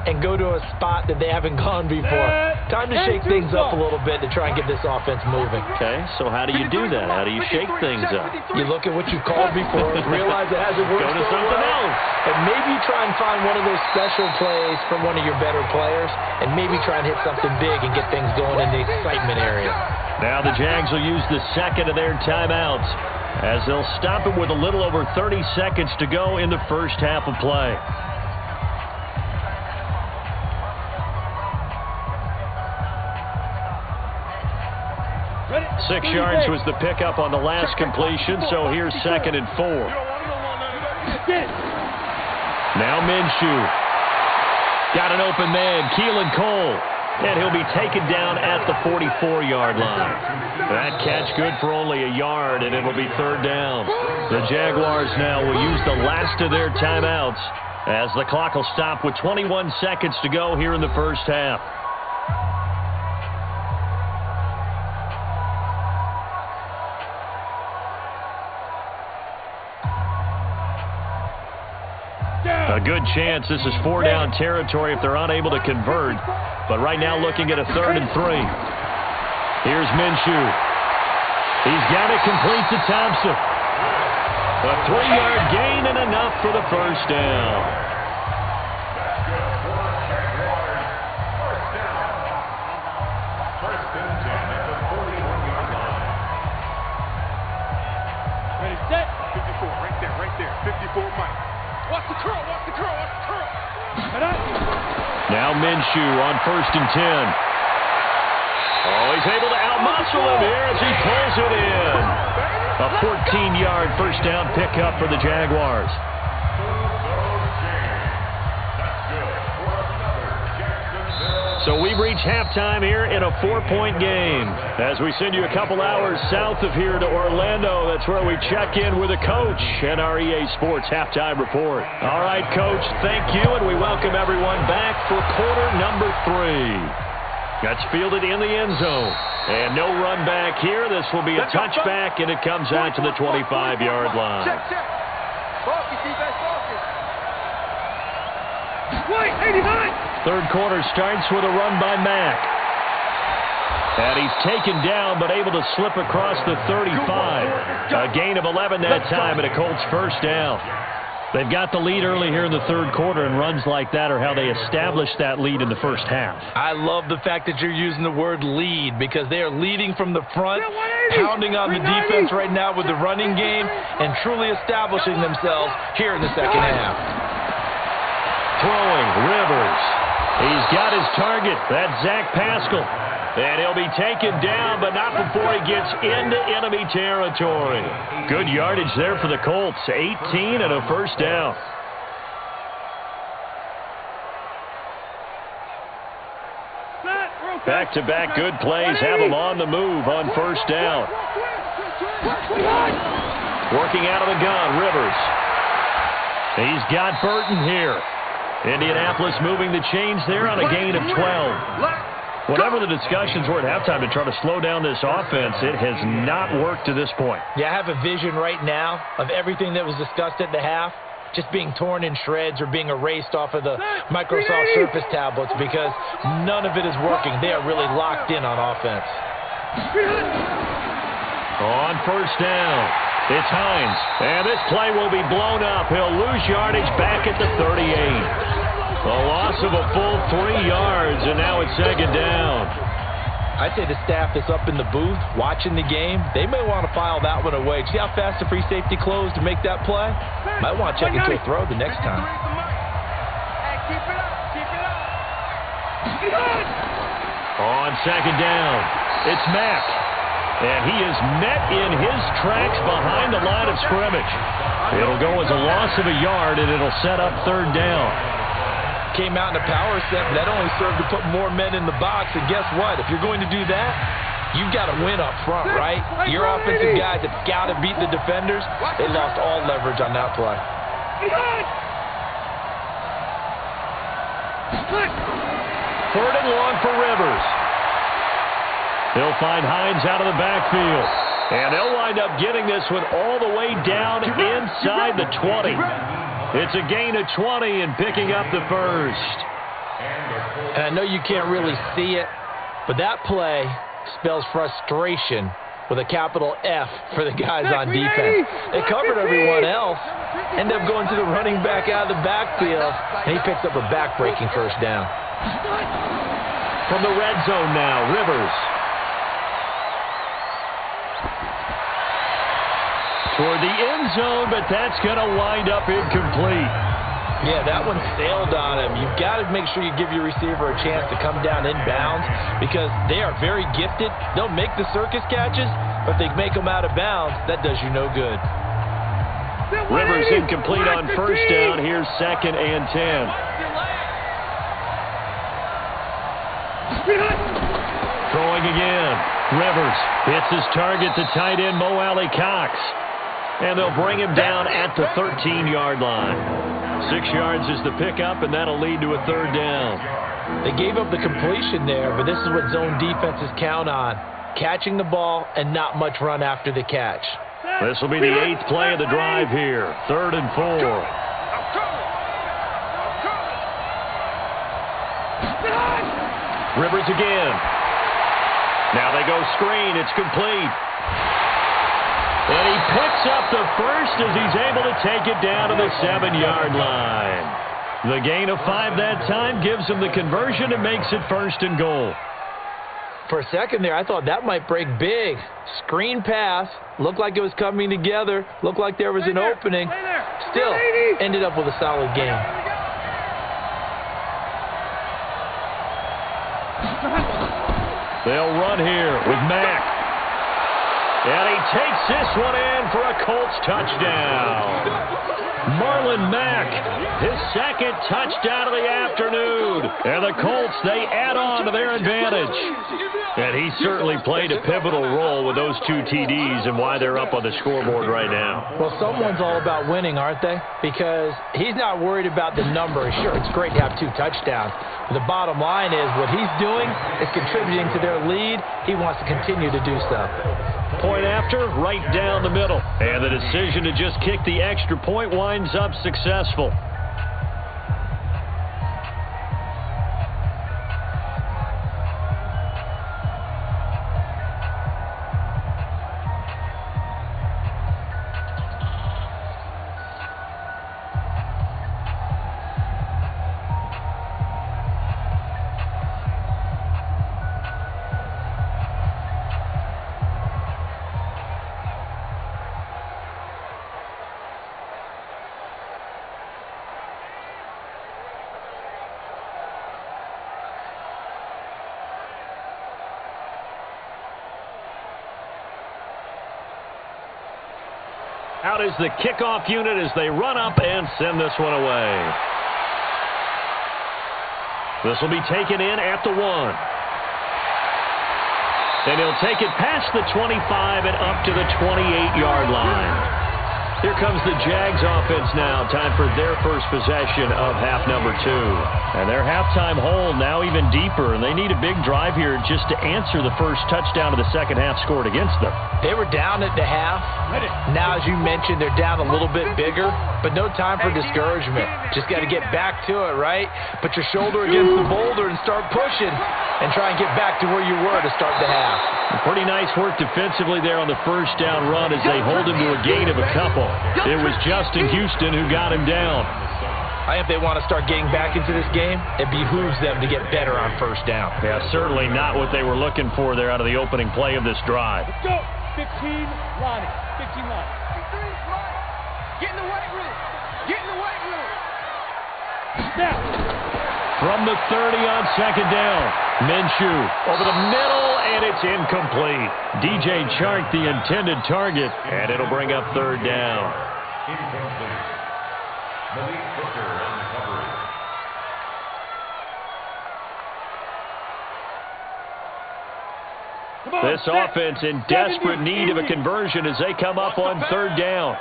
and go to a spot that they haven't gone before. Time to shake things up a little bit to try and get this offense moving. Okay, so how do you do that? How do you shake things up? You look at what you've called before, realize it hasn't worked. Go to something else. And maybe try and find one of those special plays from one of your better players, and maybe try and hit something big and get things going in the excitement area. Now the Jags will use the second of their timeouts as they'll stop it with a little over 30 seconds to go in the first half of play. 6 yards was the pickup on the last completion, so here's 2nd and 4. Now Minshew. Got an open man, Keelan Cole. And he'll be taken down at the 44-yard line. That catch good for only a yard, and it'll be 3rd down. The Jaguars now will use the last of their timeouts as the clock will stop with 21 seconds to go here in the first half. A good chance this is 4-down territory if they're unable to convert. But right now looking at a 3rd and 3. Here's Minshew. He's got it complete to Thompson. A 3-yard gain and enough for the first down. Now Minshew on 1st and 10. Oh, he's able to outmuscle him here as he pulls it in. A 14-yard first down pickup for the Jaguars. So we've reached halftime here in a 4-point game. As we send you a couple hours south of here to Orlando, that's where we check in with a coach and our EA Sports halftime report. All right, Coach, thank you, and we welcome everyone back for quarter number 3. That's fielded in the end zone. And no run back here. This will be a touchback, and it comes out to the 25-yard line. Check. Focus, defense, focus. Wait, 89. Third quarter starts with a run by Mack. And he's taken down but able to slip across the 35. A gain of 11 that time and a Colts first down. They've got the lead early here in the third quarter, and runs like that are how they established that lead in the first half. I love the fact that you're using the word lead because they are leading from the front, pounding on the defense right now with the running game, and truly establishing themselves here in the second half. Throwing, Rivers. He's got his target. That's Zach Pascal. And he'll be taken down, but not before he gets into enemy territory. Good yardage there for the Colts. 18 and a first down. Back-to-back good plays have them on the move on first down. Working out of the gun, Rivers. He's got Burton here. Indianapolis moving the chains there on a gain of 12. Whatever the discussions were at halftime to try to slow down this offense, it has not worked to this point. Yeah, I have a vision right now of everything that was discussed at the half just being torn in shreds or being erased off of the Microsoft Surface tablets because none of it is working. They are really locked in on offense. On first down, it's Hines. And this play will be blown up. He'll lose yardage back at the 38. A loss of a full 3 yards, and now it's second down. I'd say the staff that's up in the booth watching the game, they may want to file that one away. See how fast the free safety closed to make that play? Might want to check into a throw the next time. Keep it up. On second down, it's Mack. And he is met in his tracks behind the line of scrimmage. It'll go as a loss of a yard, and it'll set up third down. Came out in a power set, but that only served to put more men in the box. And guess what? If you're going to do that, you've got to win up front, right? Your offensive guys have got to beat the defenders. They lost all leverage on that play. Third and long for Rivers. They'll find Hines out of the backfield. And they'll wind up getting this one all the way down inside the 20. It's a gain of 20 and picking up the first. And I know you can't really see it, but that play spells frustration with a capital F for the guys on defense. They covered everyone else, end up going to the running back out of the backfield, and he picks up a back-breaking first down. From the red zone now, Rivers. Toward the end zone, but that's going to wind up incomplete. Yeah, that one sailed on him. You've got to make sure you give your receiver a chance to come down inbounds because they are very gifted. They'll make the circus catches, but if they make them out of bounds, that does you no good. Rivers incomplete on first down. Here's second and 10. Throwing again. Rivers hits his target to tight end Mo Alley Cox. And they'll bring him down at the 13-yard line. 6 yards is the pickup, and that'll lead to a third down. They gave up the completion there, but this is what zone defenses count on. Catching the ball and not much run after the catch. This will be the 8th play of the drive here. 3rd and 4. Rivers again. Now they go screen. It's complete. And he picks up the first as he's able to take it down to the 7-yard line. The gain of 5 that time gives him the conversion and makes it 1st and goal. For a second there, I thought that might break big. Screen pass. Looked like it was coming together. Looked like there was an opening. Still, ended up with a solid game. They'll run here with Mack. And he takes this one in for a Colts touchdown. Marlon Mack, his 2nd touchdown of the afternoon. And the Colts, they add on to their advantage. And he certainly played a pivotal role with those 2 TDs and why they're up on the scoreboard right now. Well, someone's all about winning, aren't they? Because he's not worried about the number. Sure, it's great to have 2 touchdowns. But the bottom line is what he's doing is contributing to their lead. He wants to continue to do so. Point after, right down the middle. And the decision to just kick the extra point winds up successful. Out is the kickoff unit as they run up and send this one away. This will be taken in at the 1. And he'll take it past the 25 and up to the 28-yard line. Here comes the Jags offense now. Time for their first possession of half number 2. And their halftime hole now even deeper, and they need a big drive here just to answer the first touchdown of the second half scored against them. They were down at the half. Now, as you mentioned, they're down a little bit bigger, but no time for discouragement. Just got to get back to it, right? Put your shoulder against the boulder and start pushing and try and get back to where you were to start the half. Pretty nice work defensively there on the first down run as they hold him to a gain of a couple. It was Justin Houston who got him down. I think if they want to start getting back into this game, it behooves them to get better on first down. Yeah, certainly not what they were looking for there out of the opening play of this drive. Let's go. 15, Lonnie. 15, Lonnie. Get in the weight room. Get in the weight room. Step. From the 30 on second down, Minshew over the middle, and it's incomplete. DJ Chark, the intended target, and it'll bring up 3rd down. Incomplete. Malik Booker on coverage. This offense in desperate need of a conversion as they come up on 3rd down.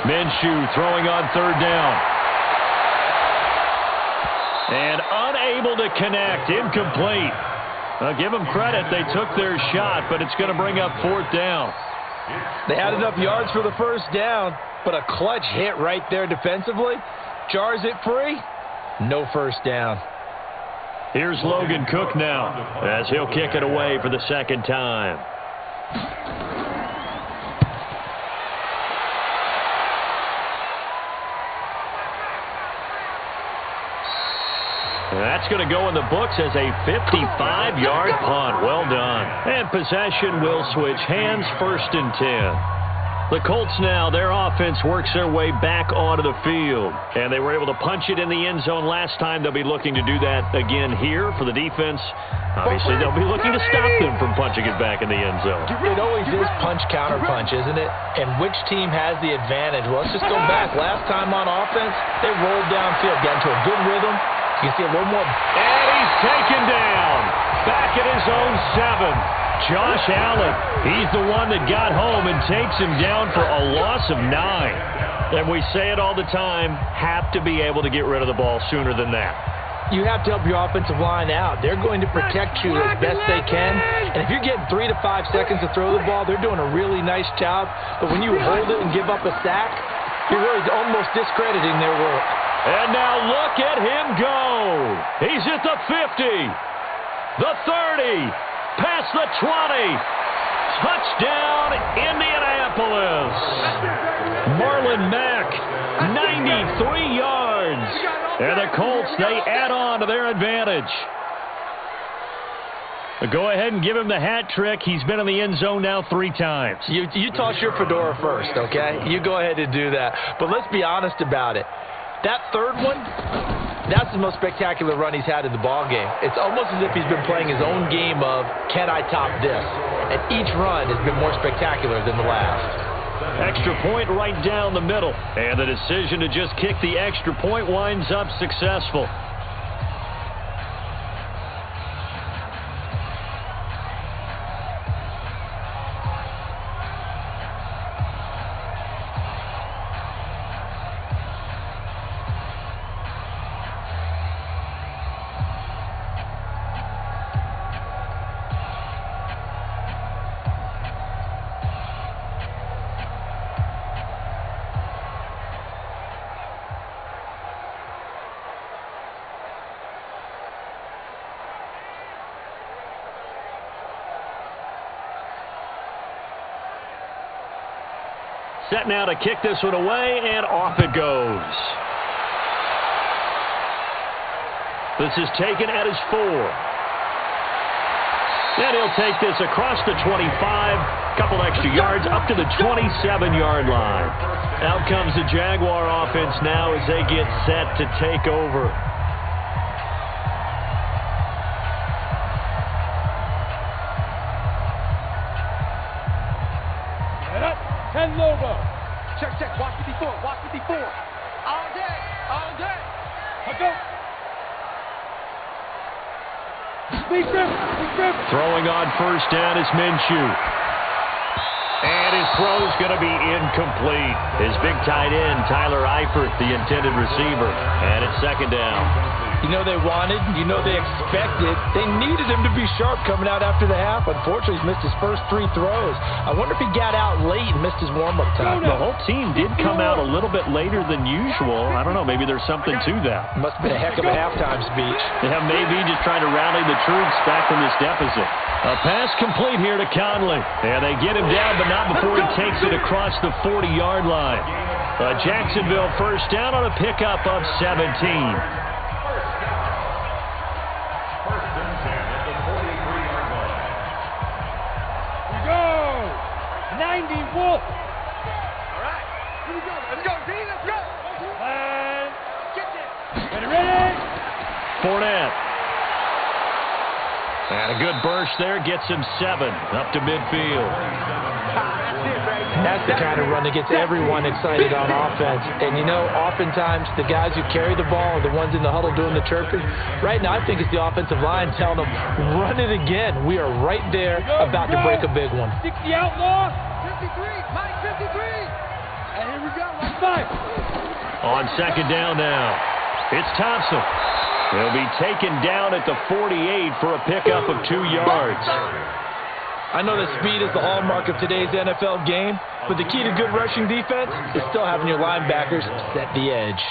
Minshew throwing on 3rd down. And unable to connect, incomplete. I'll give them credit, they took their shot, but it's going to bring up 4th down. They had enough yards for the first down, but a clutch hit right there defensively. Jars it free, no first down. Here's Logan Cook now as he'll kick it away for the 2nd time. That's going to go in the books as a 55-yard punt. Well done. And possession will switch hands, 1st and 10. The Colts now, their offense works their way back onto the field. And they were able to punch it in the end zone last time. They'll be looking to do that again here for the defense. Obviously, they'll be looking to stop them from punching it back in the end zone. It always is punch-counter-punch, isn't it? And which team has the advantage? Well, let's just go back. Last time on offense, they rolled downfield, got into a good rhythm. You can see a little more. And he's taken down. Back at his own 7. Josh Allen, he's the one that got home and takes him down for a loss of 9. And we say it all the time, have to be able to get rid of the ball sooner than that. You have to help your offensive line out. They're going to protect you as best they can. And if you're getting 3 to 5 seconds to throw the ball, they're doing a really nice job. But when you hold it and give up a sack, you're really almost discrediting their work. And now look at him go. He's at the 50, the 30, past the 20. Touchdown, Indianapolis. Marlon Mack, 93 yards. And the Colts, they add on to their advantage. Go ahead and give him the hat trick. He's been in the end zone now 3 times. You toss your fedora first, okay? You go ahead and do that. But let's be honest about it. That third one, that's the most spectacular run he's had in the ballgame. It's almost as if he's been playing his own game of, can I top this? And each run has been more spectacular than the last. Extra point right down the middle. And the decision to just kick the extra point winds up successful. Set now to kick this one away, and off it goes. This is taken at his 4. And he'll take this across the 25, couple extra yards, up to the 27-yard line. Out comes the Jaguar offense now as they get set to take over. Ten logo. Check, check. Watch 54. Watch 54. All day. All day. Let's go. Big grip. Big grip. Throwing on first down is Minshew. And his throw's going to be incomplete. His big tight end, Tyler Eifert, the intended receiver. And it's second down. You know they wanted, you know they expected. They needed him to be sharp coming out after the half. Unfortunately, he's missed his first 3 throws. I wonder if he got out late and missed his warm-up time. The whole team did come out a little bit later than usual. I don't know, maybe there's something to that. Must have been a heck of a halftime speech. Yeah, maybe just trying to rally the troops back from this deficit. A pass complete here to Conley. And they get him down, but not before he takes it across the 40-yard line. A Jacksonville first down on a pickup of 17. Wolf. All right. Here we go. Let's go, D. Let's go. And get this. Ready? Fournette. And a good burst there gets him 7 up to midfield. That's the kind of run that gets everyone excited on offense. And, you know, oftentimes the guys who carry the ball are the ones in the huddle doing the chirping. Right now, I think it's the offensive line telling them, run it again. We are right there about to break a big one. 60 outlaw. 53, Mike, 53. And here we go, 5. On second down now, it's Thompson. He'll be taken down at the 48 for a pickup of 2 yards. I know that speed is the hallmark of today's NFL game, but the key to good rushing defense is still having your linebackers set the edge.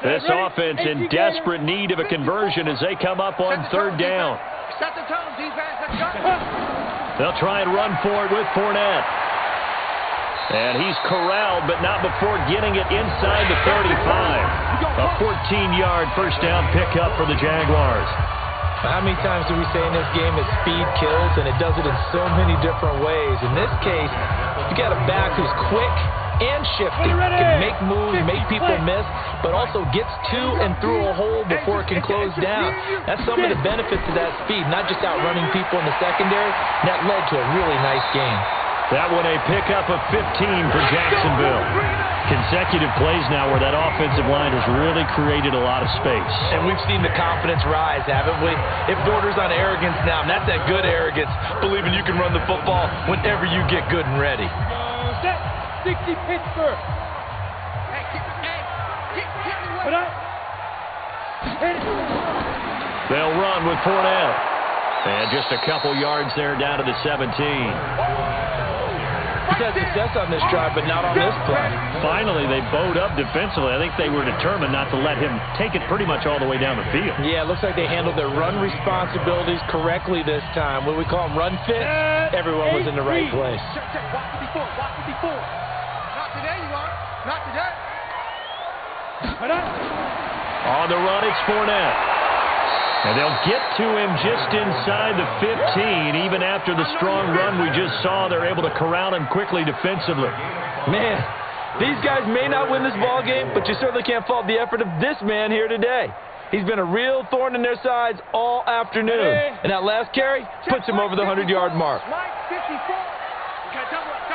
This offense in desperate need of a conversion as they come up on third down. Set the tone, defense. Let's go. They'll try and run for it with Fournette. And he's corralled, but not before getting it inside the 35. A 14-yard first down pickup for the Jaguars. How many times do we say in this game that speed kills, and it does it in so many different ways? In this case, you got a back who's quick and shifty, can make moves, make people miss, but also gets to and through a hole before it can close down. That's some of the benefits of that speed, not just outrunning people in the secondary. That led to a really nice game. That one a pickup of 15 for Jacksonville. Consecutive plays now where that offensive line has really created a lot of space. And we've seen the confidence rise, haven't we? It borders on arrogance now, and that's that good arrogance, believing you can run the football whenever you get good and ready. 60 Pittsburgh. They'll run with Fournette. And just a couple yards there down to the 17. He's had success on this drive, but not on this play. Finally, they bowed up defensively. I think they were determined not to let him take it pretty much all the way down the field. Yeah, it looks like they handled their run responsibilities correctly this time. What we call them run fits, everyone was in the right place. Watch it before. Not today, you are. Not today. On the run, it's Fournette. And they'll get to him just inside the 15. Even after the strong run we just saw, they're able to corral him quickly defensively. Man, these guys may not win this ball game, but you certainly can't fault the effort of this man here today. He's been a real thorn in their sides all afternoon. And that last carry puts him over the 100-yard mark. Mike, 54. Okay, double it.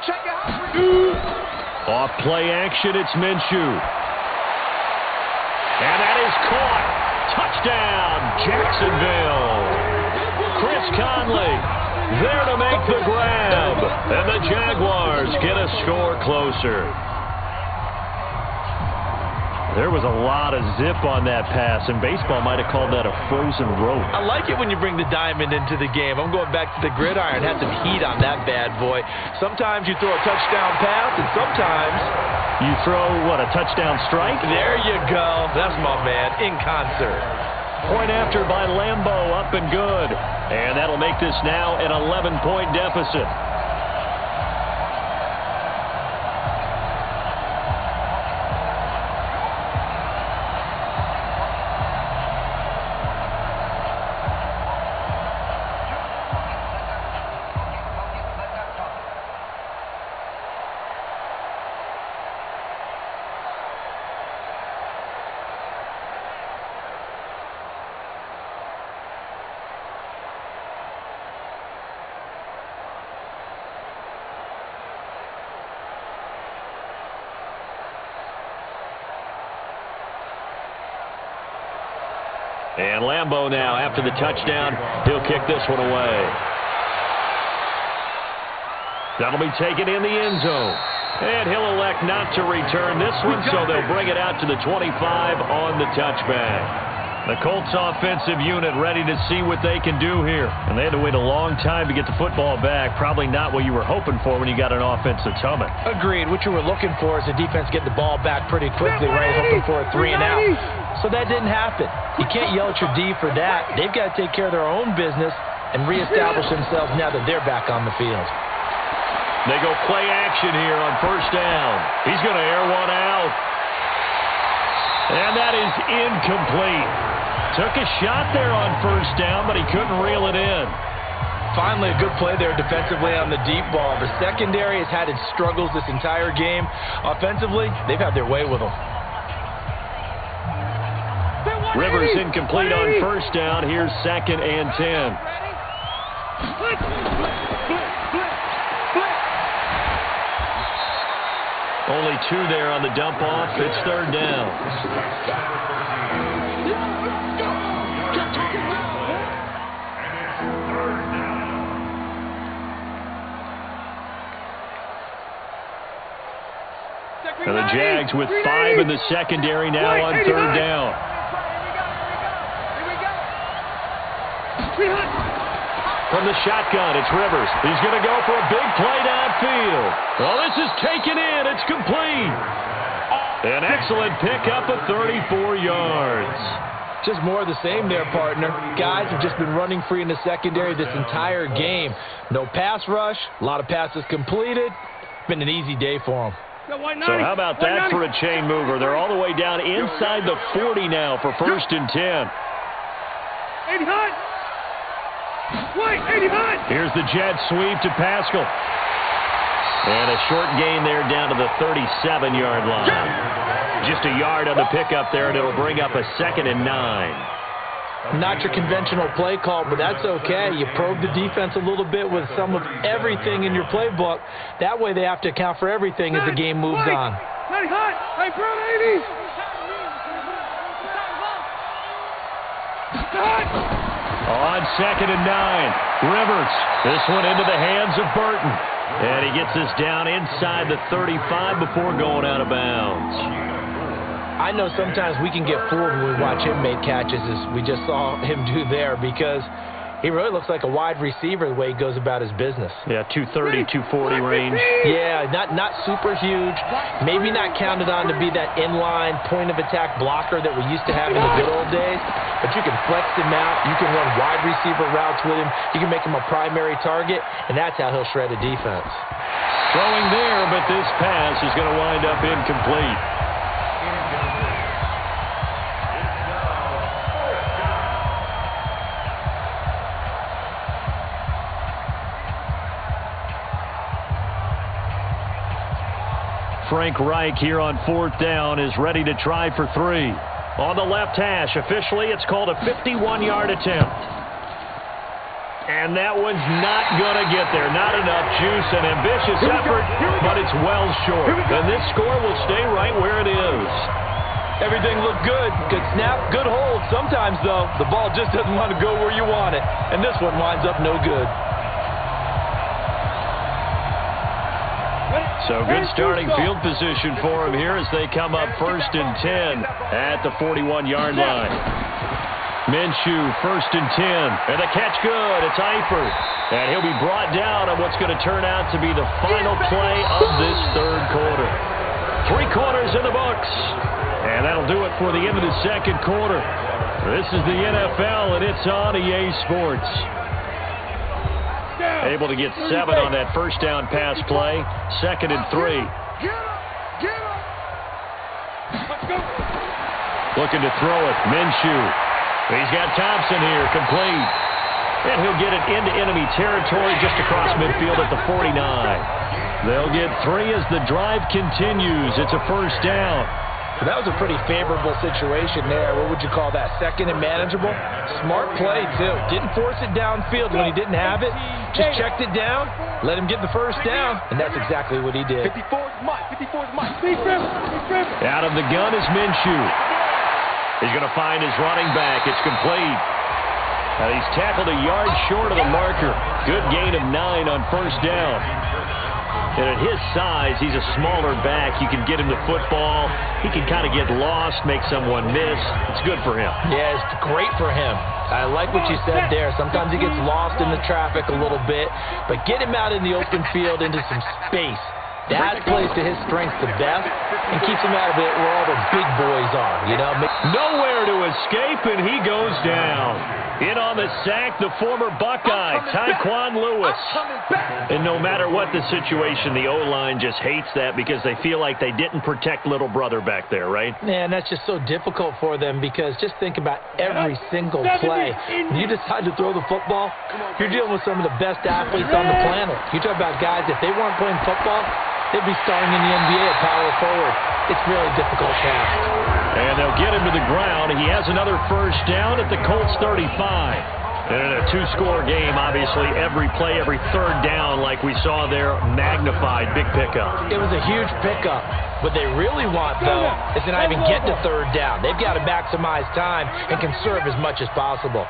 Check it out. Off play action, it's Minshew. And that is caught. Touchdown, Jacksonville. Chris Conley there to make the grab. And the Jaguars get a score closer. There was a lot of zip on that pass, and baseball might have called that a frozen rope. I like it when you bring the diamond into the game. I'm going back to the gridiron. Had some heat on that bad boy. Sometimes you throw a touchdown pass, and sometimes you throw, what, a touchdown strike? There you go. That's my man, in concert. Point after by Lambeau, up and good. And that'll make this now an 11-point deficit. And Lambeau now, after the touchdown, he'll kick this one away. That'll be taken in the end zone. And he'll elect not to return this one, so they'll bring it out to the 25 on the touchback. The Colts offensive unit ready to see what they can do here. And they had to wait a long time to get the football back. Probably not what you were hoping for when you got an offense that's humming. Agreed. What you were looking for is the defense get the ball back pretty quickly, right? Hoping for a 3 and out. So that didn't happen. You can't yell at your D for that. They've got to take care of their own business and reestablish themselves now that they're back on the field. They go play action here on first down. He's going to air one out. And that is incomplete. Took a shot there on first down, but he couldn't reel it in. Finally, a good play there defensively on the deep ball. The secondary has had its struggles this entire game. Offensively, they've had their way with them. Rivers incomplete on first down. Here's 2nd and 10. Only 2 there on the dump off. It's 3rd down. And the Jags with 5 in the secondary now on 3rd down. From the shotgun, it's Rivers. He's going to go for a big play downfield. Well, this is taken in. It's complete. An excellent pickup of 34 yards. Just more of the same there, partner. Guys have just been running free in the secondary this entire game. No pass rush, a lot of passes completed. Been an easy day for them. So how about that for a chain mover? They're all the way down inside the 40 now for 1st and 10. 85. Wait, 85. Here's the jet sweep to Pascal. And a short gain there down to the 37-yard line. Just a yard on the pickup there, and it'll bring up a 2nd and 9. Not your conventional play call, but that's okay. You probe the defense a little bit with some of everything in your playbook. That way they have to account for everything as the game moves on. 90 hot. Hey, bro, 80. On 2nd and 9, Rivers. This one into the hands of Burton. And he gets this down inside the 35 before going out of bounds. I know sometimes we can get fooled when we watch him make catches, as we just saw him do there, because He really looks like a wide receiver the way he goes about his business. Yeah, 230, 240 range. Yeah, not super huge. Maybe not counted on to be that inline point-of-attack blocker that we used to have in the good old days. But you can flex him out. You can run wide receiver routes with him. You can make him a primary target, and that's how he'll shred a defense. Throwing there, but this pass is going to wind up incomplete. Frank Reich here on 4th down is ready to try for 3. On the left hash, officially it's called a 51-yard attempt. And that one's not going to get there. Not enough juice, an ambitious effort, but it's well short. And this score will stay right where it is. Everything looked good. Good snap, good hold. Sometimes, though, the ball just doesn't want to go where you want it. And this one winds up no good. So good starting field position for him here as they come up 1st and 10 at the 41-yard line. Minshew, 1st and 10. And the catch good. It's Eifert. And he'll be brought down on what's going to turn out to be the final play of this 3rd quarter. 3 quarters in the books. And that'll do it for the end of the 2nd quarter. This is the NFL, and it's on EA Sports. Able to get 7 on that 1st down pass play. 2nd and 3. Looking to throw it. Minshew. He's got Thompson here. Complete. And he'll get it into enemy territory just across midfield at the 49. They'll get 3 as the drive continues. It's a 1st down. That was a pretty favorable situation there. What would you call that? 2nd and manageable? Smart play, too. Didn't force it downfield when he didn't have it. Just checked it down, let him get the 1st down, and that's exactly what he did. 54 is Mike. Out of the gun is Minshew. He's going to find his running back. It's complete. Now he's tackled a yard short of the marker. Good gain of 9 on 1st down. And at his size, he's a smaller back. You can get him the football. He can kind of get lost, make someone miss. It's good for him. Yeah, it's great for him. I like what you said there. Sometimes he gets lost in the traffic a little bit, but get him out in the open field into some space. That plays to his strengths the best and keeps him out of it where all the big boys are, you know. Nowhere to escape, and he goes down. In on the sack, the former Buckeye, Tyquan Lewis. And no matter what the situation, the O-line just hates that because they feel like they didn't protect little brother back there, right? Man, that's just so difficult for them because just think about every single play. When you decide to throw the football, you're dealing with some of the best athletes on the planet. You talk about guys, if they weren't playing football, they'd be starting in the NBA at power forward. It's really a difficult task. And they'll get him to the ground. He has another 1st down at the Colts 35. And in a 2-score game, obviously, every play, every 3rd down, like we saw there, magnified, big pickup. It was a huge pickup. What they really want, though, is to not even get to 3rd down. They've got to maximize time and conserve as much as possible.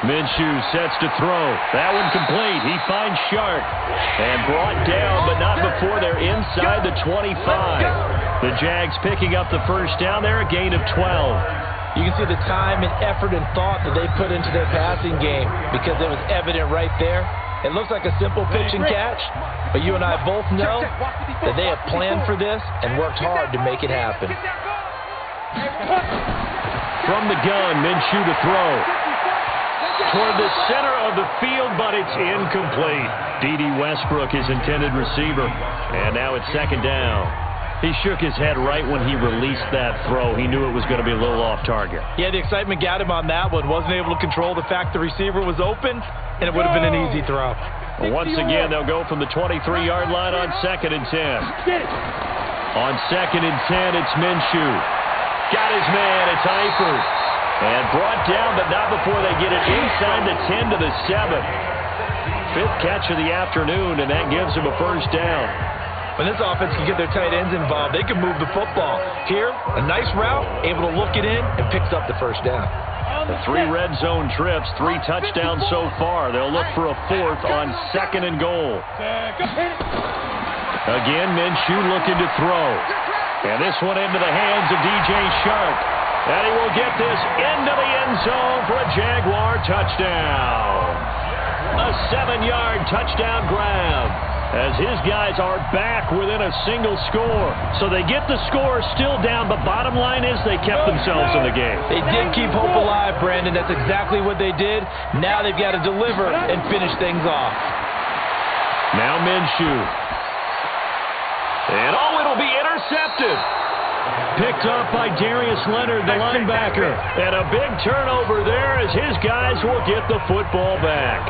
Minshew sets to throw. That one complete. He finds Shark. And brought down, but not before they're inside the 25. The Jags picking up the 1st down there, a gain of 12. You can see the time and effort and thought that they put into their passing game because it was evident right there. It looks like a simple pitch and catch, but you and I both know that they have planned for this and worked hard to make it happen. From the gun, Minshew to throw. Toward the center of the field, but it's incomplete. D.D. Westbrook, his intended receiver. And now it's 2nd down. He shook his head right when he released that throw. He knew it was going to be a little off target. Yeah, the excitement got him on that one. Wasn't able to control the fact the receiver was open, and it would have been an easy throw. Well, once again, they'll go from the 23-yard line on 2nd and 10. On 2nd and 10, it's Minshew. Got his man. It's Eifert. And brought down, but not before they get it inside the 10 to the 7. 5th catch of the afternoon, and that gives them a 1st down. When this offense can get their tight ends involved, they can move the football. Here, a nice route, able to look it in, and picks up the 1st down. The 3 red zone trips, 3 touchdowns so far. They'll look for a 4th on 2nd and goal. Again, Minshew looking to throw. And this one into the hands of DJ Shark. And he will get this into the end zone for a Jaguar touchdown. A 7-yard touchdown grab, as his guys are back within a single score. So they get the score still down, but bottom line is they kept themselves in the game. They did keep hope alive, Brandon. That's exactly what they did. Now they've got to deliver and finish things off. Now Minshew. And it'll be intercepted. Picked off by Darius Leonard, the linebacker. And a big turnover there as his guys will get the football back.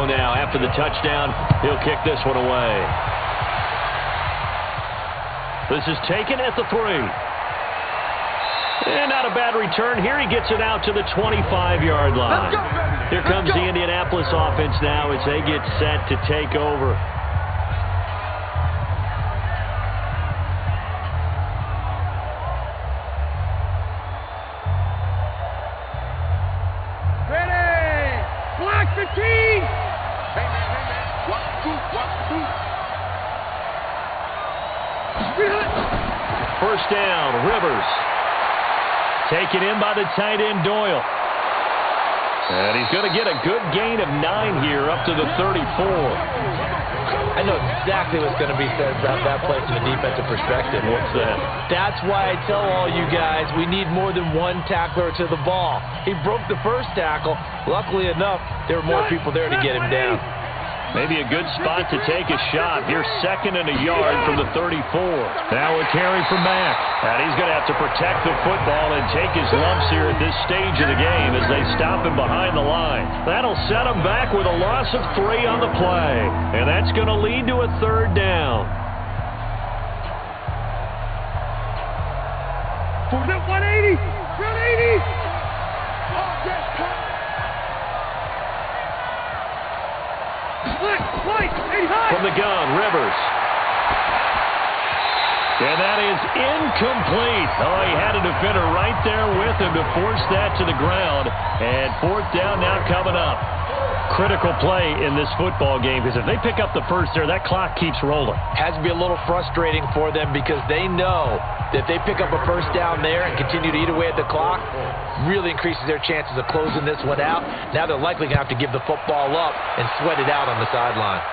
Now, after the touchdown, he'll kick this one away. This is taken at the 3. And not a bad return. Here he gets it out to the 25-yard line. Here comes the Indianapolis offense now as they get set to take over. First down, Rivers. Taken in by the tight end, Doyle. And he's going to get a good gain of 9 here, up to the 34. I know exactly what's going to be said about that play from a defensive perspective. What's that? That's why I tell all you guys we need more than one tackler to the ball. He broke the first tackle. Luckily enough, there were more people there to get him down. Maybe a good spot to take a shot. Here's 2nd and a yard from the 34. Now a carry from Mack. And he's going to have to protect the football and take his lumps here at this stage of the game as they stop him behind the line. That'll set him back with a loss of 3 on the play. And that's going to lead to a 3rd down. 180! 180! From the gun, Rivers. And that is incomplete. Oh, he had a defender right there with him to force that to the ground. And 4th down now coming up. Critical play in this football game, because if they pick up the first there, that clock keeps rolling. Has to be a little frustrating for them because they know that if they pick up a first down there and continue to eat away at the clock, really increases their chances of closing this one out. Now they're likely going to have to give the football up and sweat it out on the sideline.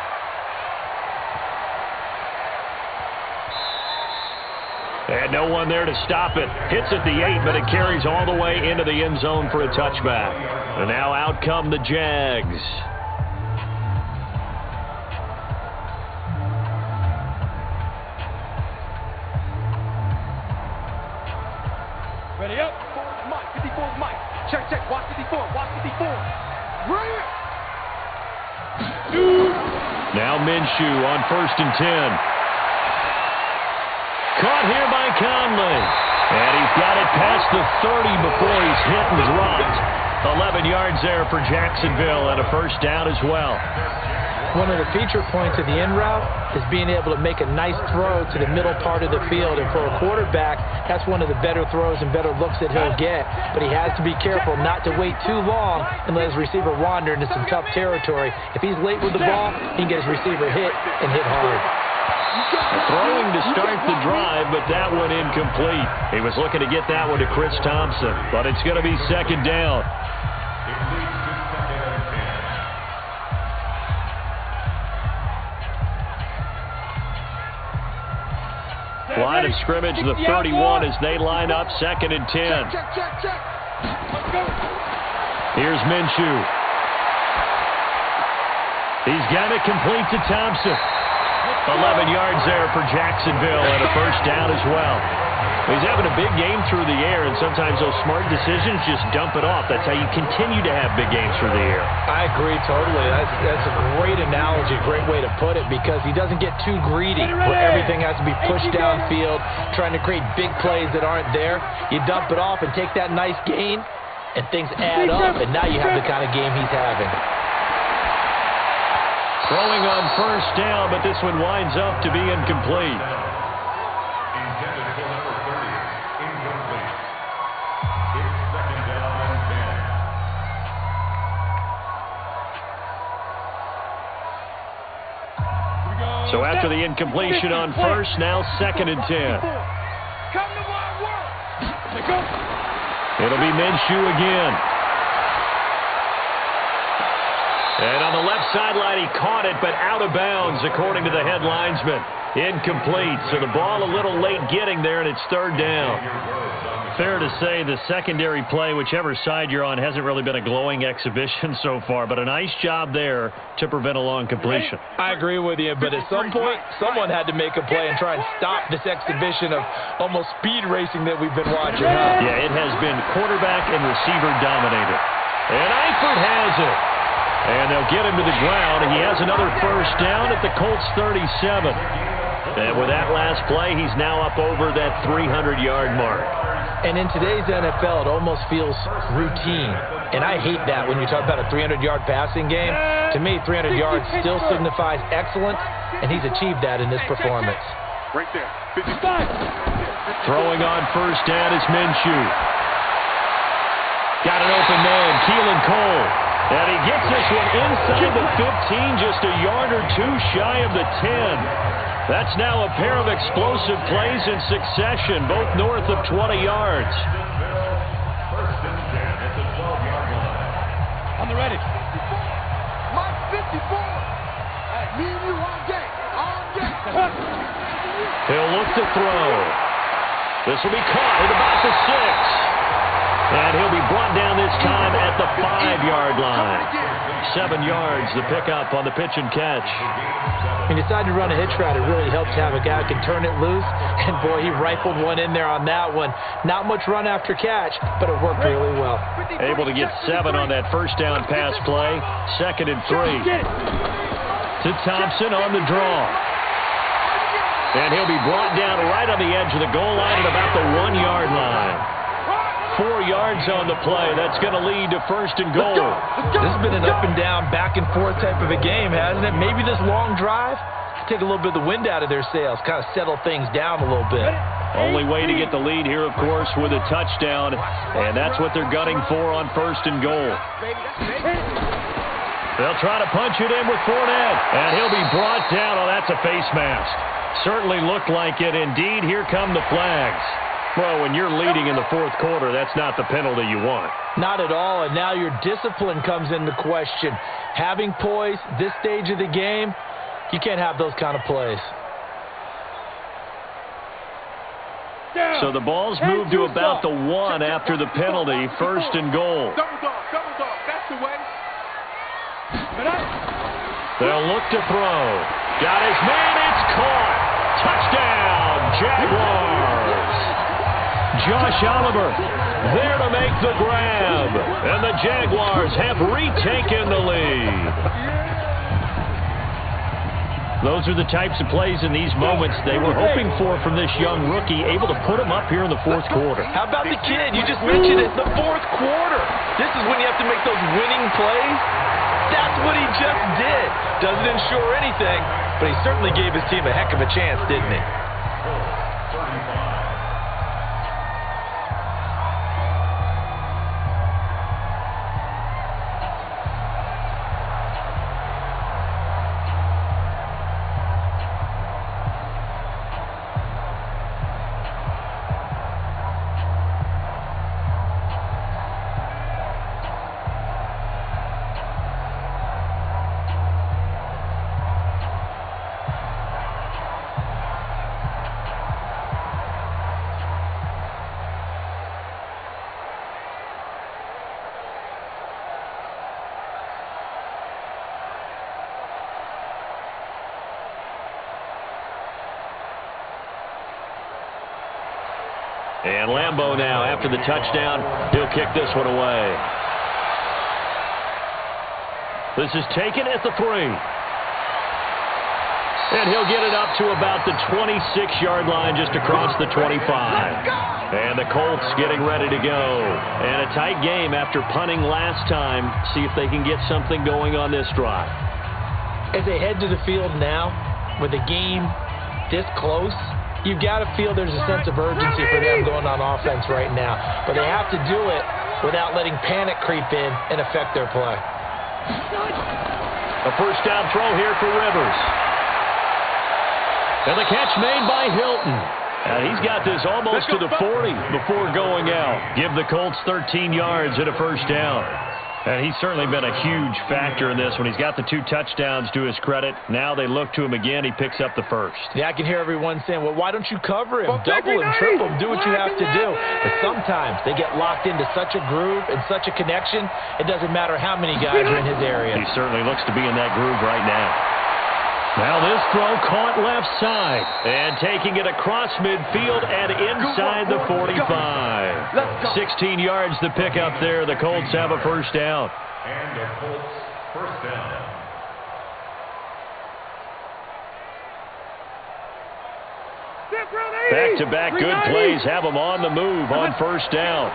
And no one there to stop it. Hits at the 8, but it carries all the way into the end zone for a touchback. And now out come the Jags. Ready up. 54's Mike. 54's Mike. Check, check. Watch 54. Watch 54. Right. Now Minshew on 1st and 10. Caught here by Conley. And he's got it past the 30 before he's hit and dropped. 11 yards there for Jacksonville and a 1st down as well. One of the feature points of the in route is being able to make a nice throw to the middle part of the field. And for a quarterback, that's one of the better throws and better looks that he'll get. But he has to be careful not to wait too long and let his receiver wander into some tough territory. If he's late with the ball, he can get his receiver hit and hit hard. Throwing to start the drive, but that one incomplete. He was looking to get that one to Chris Thompson, but it's going to be 2nd down. Line of scrimmage, the 31 as they line up, 2nd and 10. Here's Minshew. He's got it complete to Thompson. 11 yards there for Jacksonville and a 1st down as well. He's having a big game through the air, and sometimes those smart decisions just dump it off. That's how you continue to have big games through the air. I agree totally. That's a great analogy, great way to put it, because he doesn't get too greedy where everything has to be pushed downfield, trying to create big plays that aren't there. You dump it off and take that nice gain, and things add up, and now you have the kind of game he's having. Throwing on first down, but this one winds up to be incomplete. Intended for number 30. Incomplete. It's second down and 10. So after the incompletion on first, now second and 10. Come to my work. It'll be Minshew again. And on the left sideline, he caught it, but out of bounds, according to the head linesman. Incomplete. So the ball a little late getting there, and it's third down. Fair to say the secondary play, whichever side you're on, hasn't really been a glowing exhibition so far, but a nice job there to prevent a long completion. I agree with you, but at some point, someone had to make a play and try and stop this exhibition of almost speed racing that we've been watching. Huh? Yeah, it has been quarterback and receiver dominated. And Eifert has it. And they'll get him to the ground. He has another first down at the Colts 37. And with that last play, he's now up over that 300-yard mark. And in today's NFL, it almost feels routine. And I hate that when you talk about a 300-yard passing game. To me, 300 yards still signifies excellence, and he's achieved that in this performance. Right there. 55. Throwing on first down is Minshew. Got an open man, Keelan Cole. And he gets this one inside the 15, just a yard or two shy of the 10. That's now a pair of explosive plays in succession, both north of 20 yards. First and 10 at the 12-yard line. On the ready. Mike 54. Me and you all day. All day. He'll look to throw. This will be caught at about the 6. And he'll be brought down this time at the 5-yard line. 7 yards, the pickup on the pitch and catch. He decided to run a hitch route. It really helps to have a guy who can turn it loose. And, boy, he rifled one in there on that one. Not much run after catch, but it worked really well. Able to get 7 on that first down pass play. Second and 3. To Thompson on the draw. And he'll be brought down right on the edge of the goal line at about the 1-yard line. 4 yards on the play. That's going to lead to first and goal. This has been an up and down, back and forth type of a game, hasn't it? Maybe this long drive take a little bit of the wind out of their sails, kind of settle things down a little bit. Only way to get the lead here, of course, with a touchdown, and that's what they're gunning for on first and goal. They'll try to punch it in with Fournette, and he'll be brought down. Oh, that's a face mask. Certainly looked like it. Indeed, here come the flags. Well, when you're leading in the fourth quarter, that's not the penalty you want. Not at all, and now your discipline comes into question. Having poise, this stage of the game, you can't have those kind of plays. So the ball's moved to about the 1 after the penalty, first and goal. Double dog, that's the way. They'll look to throw. Got his man, it's caught. Touchdown, Jaguars. Josh Oliver there to make the grab, and the Jaguars have retaken the lead. Those are the types of plays in these moments they were hoping for from this young rookie, able to put him up here in the fourth quarter. How about the kid? You just mentioned it, the fourth quarter. This is when you have to make those winning plays. That's what he just did. Doesn't ensure anything, but he certainly gave his team a heck of a chance, didn't he? And Lambeau now, after the touchdown, he'll kick this one away. This is taken at the 3. And he'll get it up to about the 26-yard line, just across the 25. And the Colts getting ready to go. And a tight game after punting last time. See if they can get something going on this drive. As they head to the field now, with the game this close, you've got to feel there's a sense of urgency for them going on offense right now. But they have to do it without letting panic creep in and affect their play. A first down throw here for Rivers. And the catch made by Hilton. And he's got this almost to the 40 before going out. Give the Colts 13 yards and a first down. And he's certainly been a huge factor in this one. He's got the 2 touchdowns to his credit. Now they look to him again. He picks up the first. Yeah, I can hear everyone saying, well, why don't you cover him? Double him, triple him, do what you have to do. But sometimes they get locked into such a groove and such a connection, it doesn't matter how many guys are in his area. He certainly looks to be in that groove right now. Now this throw caught left side. And taking it across midfield and inside the 45. 16 yards the pickup there. The Colts have a first down. And the Colts first down. Back-to-back good plays have them on the move on first down.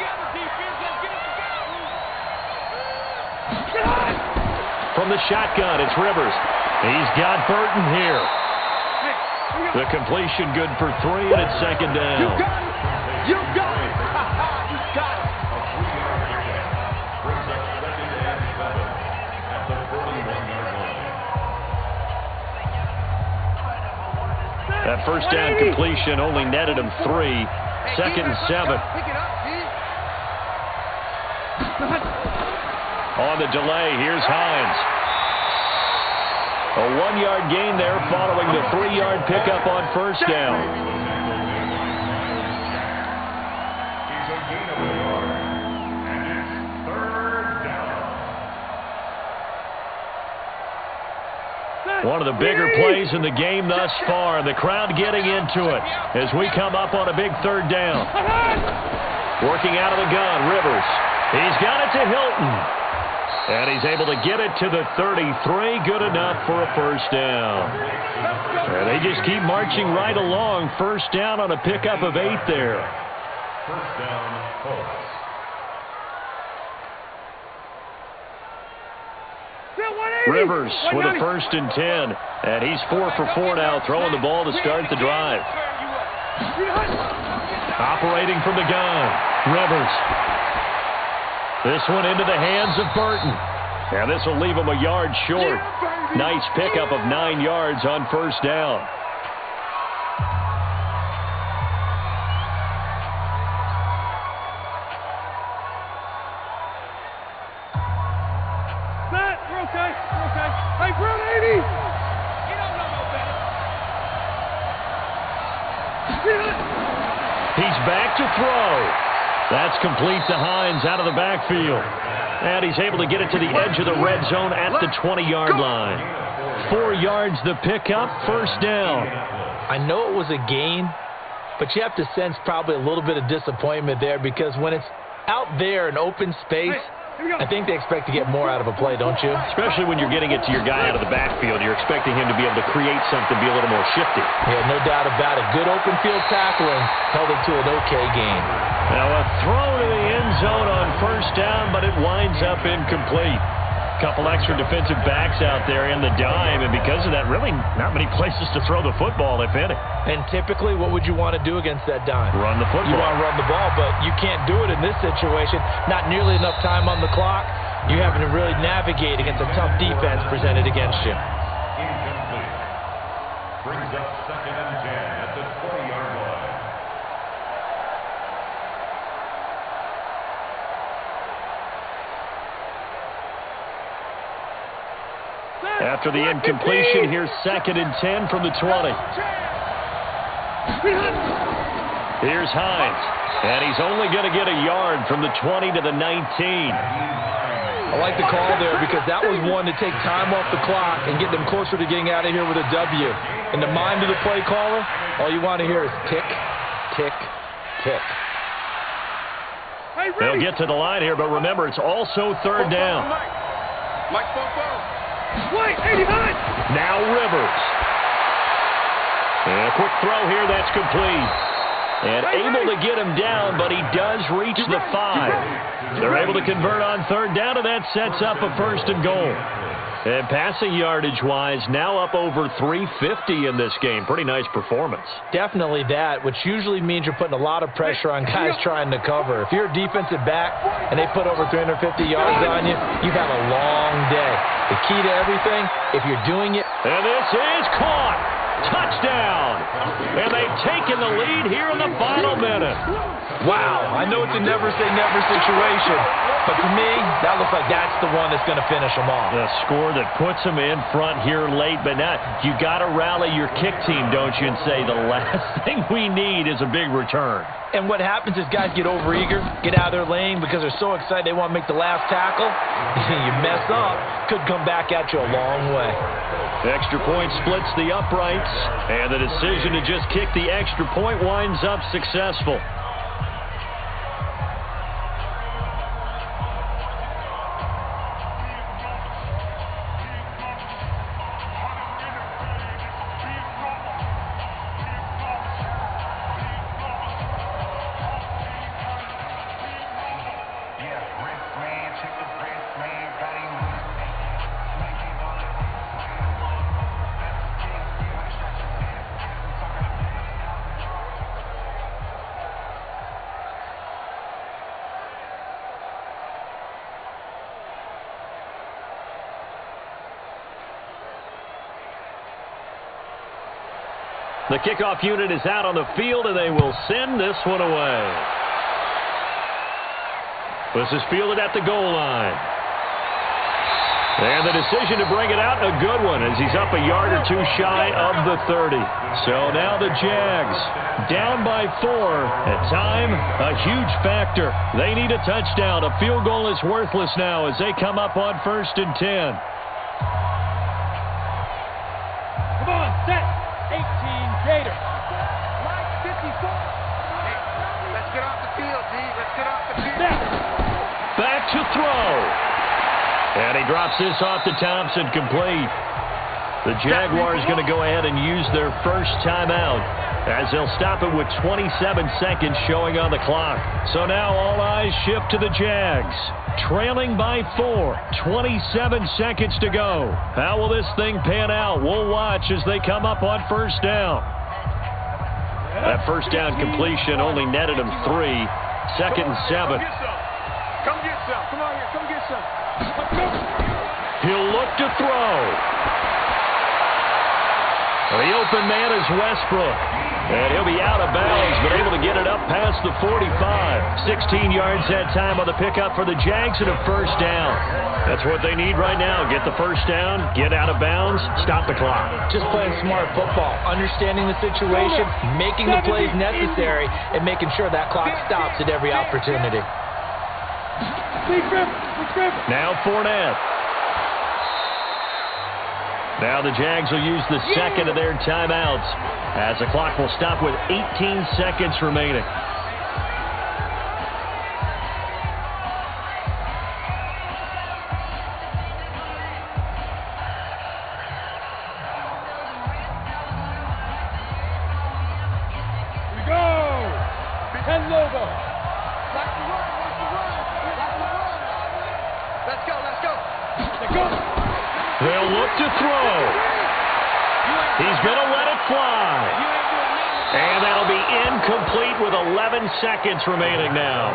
From the shotgun, it's Rivers. He's got Burton here. The completion good for 3, and it's second down. You got it. You got it. You got it. A 3-yard pickup brings up second and 7 at the 41-yard line. That first down completion only netted him 3. Second and 7. Pick it up, On the delay, here's Hines. A 1-yard gain there following the 3-yard pickup on first down. He's a gain of 1 yard, and it's third down. One of the bigger plays in the game thus far. The crowd getting into it as we come up on a big third down. Working out of the gun, Rivers. He's got it to Hilton. And he's able to get it to the 33. Good enough for a first down. And they just keep marching right along. First down on a pickup of 8 there. First down, Colts. Rivers with a first and 10. And he's 4 for 4 now, throwing the ball to start the drive. Operating from the gun, Rivers. This one into the hands of Burton. And this will leave him a yard short. Nice pickup of 9 yards on first down. Matt, we're okay. We're okay. Hey, Brown 80. You don't know no better. He's back to throw. That's complete to Hines out of the backfield. And he's able to get it to the edge of the red zone at the 20-yard line. 4 yards the pickup, first down. I know it was a gain, but you have to sense probably a little bit of disappointment there because when it's out there in open space, I think they expect to get more out of a play, don't you? Especially when you're getting it to your guy out of the backfield. You're expecting him to be able to create something, be a little more shifty. Yeah, no doubt about it. Good open field tackling held it to an okay gain. Now a throw to the end zone on first down, but it winds up incomplete. Couple extra defensive backs out there in the dime, and because of that, really not many places to throw the football, if any. And typically, what would you want to do against that dime? Run the football. You want to run the ball, but you can't do it in this situation. Not nearly enough time on the clock. You're having to really navigate against a tough defense presented against you. Incomplete. Brings up second and 10 at the 20-yard line. After the incompletion, here's second and 10 from the 20. Here's Hines, and he's only going to get a yard from the 20 to the 19. I like the call there because that was one to take time off the clock and get them closer to getting out of here with a W. In the mind of the play caller, all you want to hear is tick, tick, tick. They'll get to the line here, but remember, it's also third down. Mike, Wait, 89. Now Rivers. And a quick throw here, that's complete. And able to get him down, but he does reach the 5. They're able to convert on third down, and that sets up a first and goal. And passing yardage-wise, now up over 350 in this game. Pretty nice performance. Definitely that, which usually means you're putting a lot of pressure on guys trying to cover. If you're a defensive back and they put over 350 yards on you, you've had a long day. The key to everything, if you're doing it. And this is caught. Touchdown! And they've taken the lead here in the final minute. Wow, I know it's a never-say-never situation, but to me, that looks like that's the one that's going to finish them off. The score that puts them in front here late, but now you got to rally your kick team, don't you, and say the last thing we need is a big return. And what happens is guys get overeager, get out of their lane because they're so excited they want to make the last tackle. You mess up, could come back at you a long way. The extra point splits the uprights, and the decision to just kick the extra point winds up successful. The kickoff unit is out on the field, and they will send this one away. This is fielded at the goal line. And the decision to bring it out, a good one, as he's up a yard or two shy of the 30. So now the Jags down by 4. At time, a huge factor. They need a touchdown. A field goal is worthless now as they come up on 1st and 10. Come on, set. 18 Gators. Line 54. Let's get off the field, D. Let's get off the field. Back to throw. And he drops this off to Thompson, complete. The Jaguars going to go ahead and use their first timeout as they'll stop it with 27 seconds showing on the clock. So now all eyes shift to the Jags. Trailing by 4, 27 seconds to go. How will this thing pan out? We'll watch as they come up on 1st down. That 1st down completion only netted him 3. 2nd and 7. Come get some. Come on here. Come get some. He'll look to throw. The open man is Westbrook. And he'll be out of bounds, but able to get it up past the 45. 16 yards that time on the pickup for the Jags and a 1st down. That's what they need right now. Get the 1st down, get out of bounds, stop the clock. Just playing smart football, understanding the situation, making the plays necessary, and making sure that clock stops at every opportunity. Now Fournette. Now the Jags will use the second of their timeouts as the clock will stop with 18 seconds remaining. We go! Ken Lobo. Watch the run. Watch the run. Watch the run. Let's go. Let's go. Let's go. They'll look to throw. He's going to let it fly. And that'll be incomplete with 11 seconds remaining now.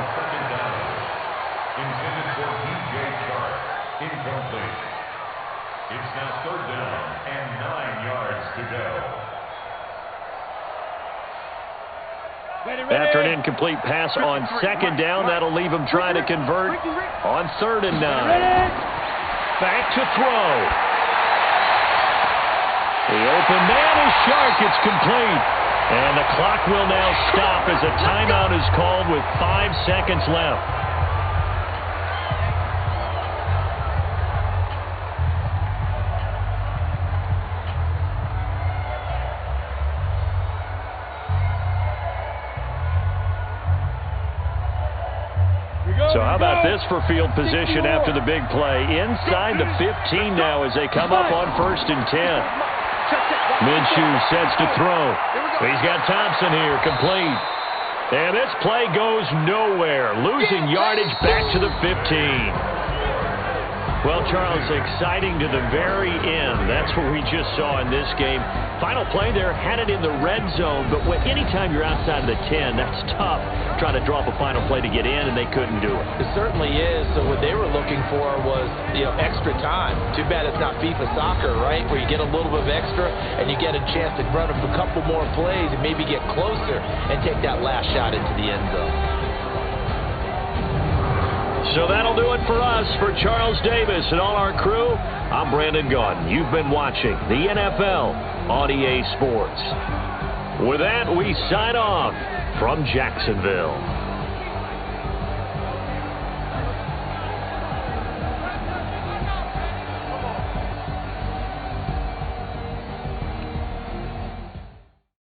Intended for DJ Sharp. Incomplete. It's now 3rd down and 9 yards to go. After an incomplete pass on 2nd down, that'll leave him trying to convert on 3rd and 9. Back to throw. The open man is Shark. It's complete. And the clock will now stop as a timeout is called with 5 seconds left. So how about this for field position after the big play? Inside the 15 now as they come up on 1st and 10. Minshew sets to throw. He's got Thompson here, complete. And this play goes nowhere, losing yardage back to the 15. Well, Charles, exciting to the very end. That's what we just saw in this game. Final play there, had it in the red zone, but anytime you're outside of the 10, that's tough trying to draw up a final play to get in, and they couldn't do it. It certainly is. So what they were looking for was, extra time. Too bad it's not FIFA soccer, right, where you get a little bit of extra and you get a chance to run up a couple more plays and maybe get closer and take that last shot into the end zone. So that'll do it for us. For Charles Davis and all our crew, I'm Brandon Gaudin. You've been watching the NFL on EA Sports. With that, we sign off from Jacksonville.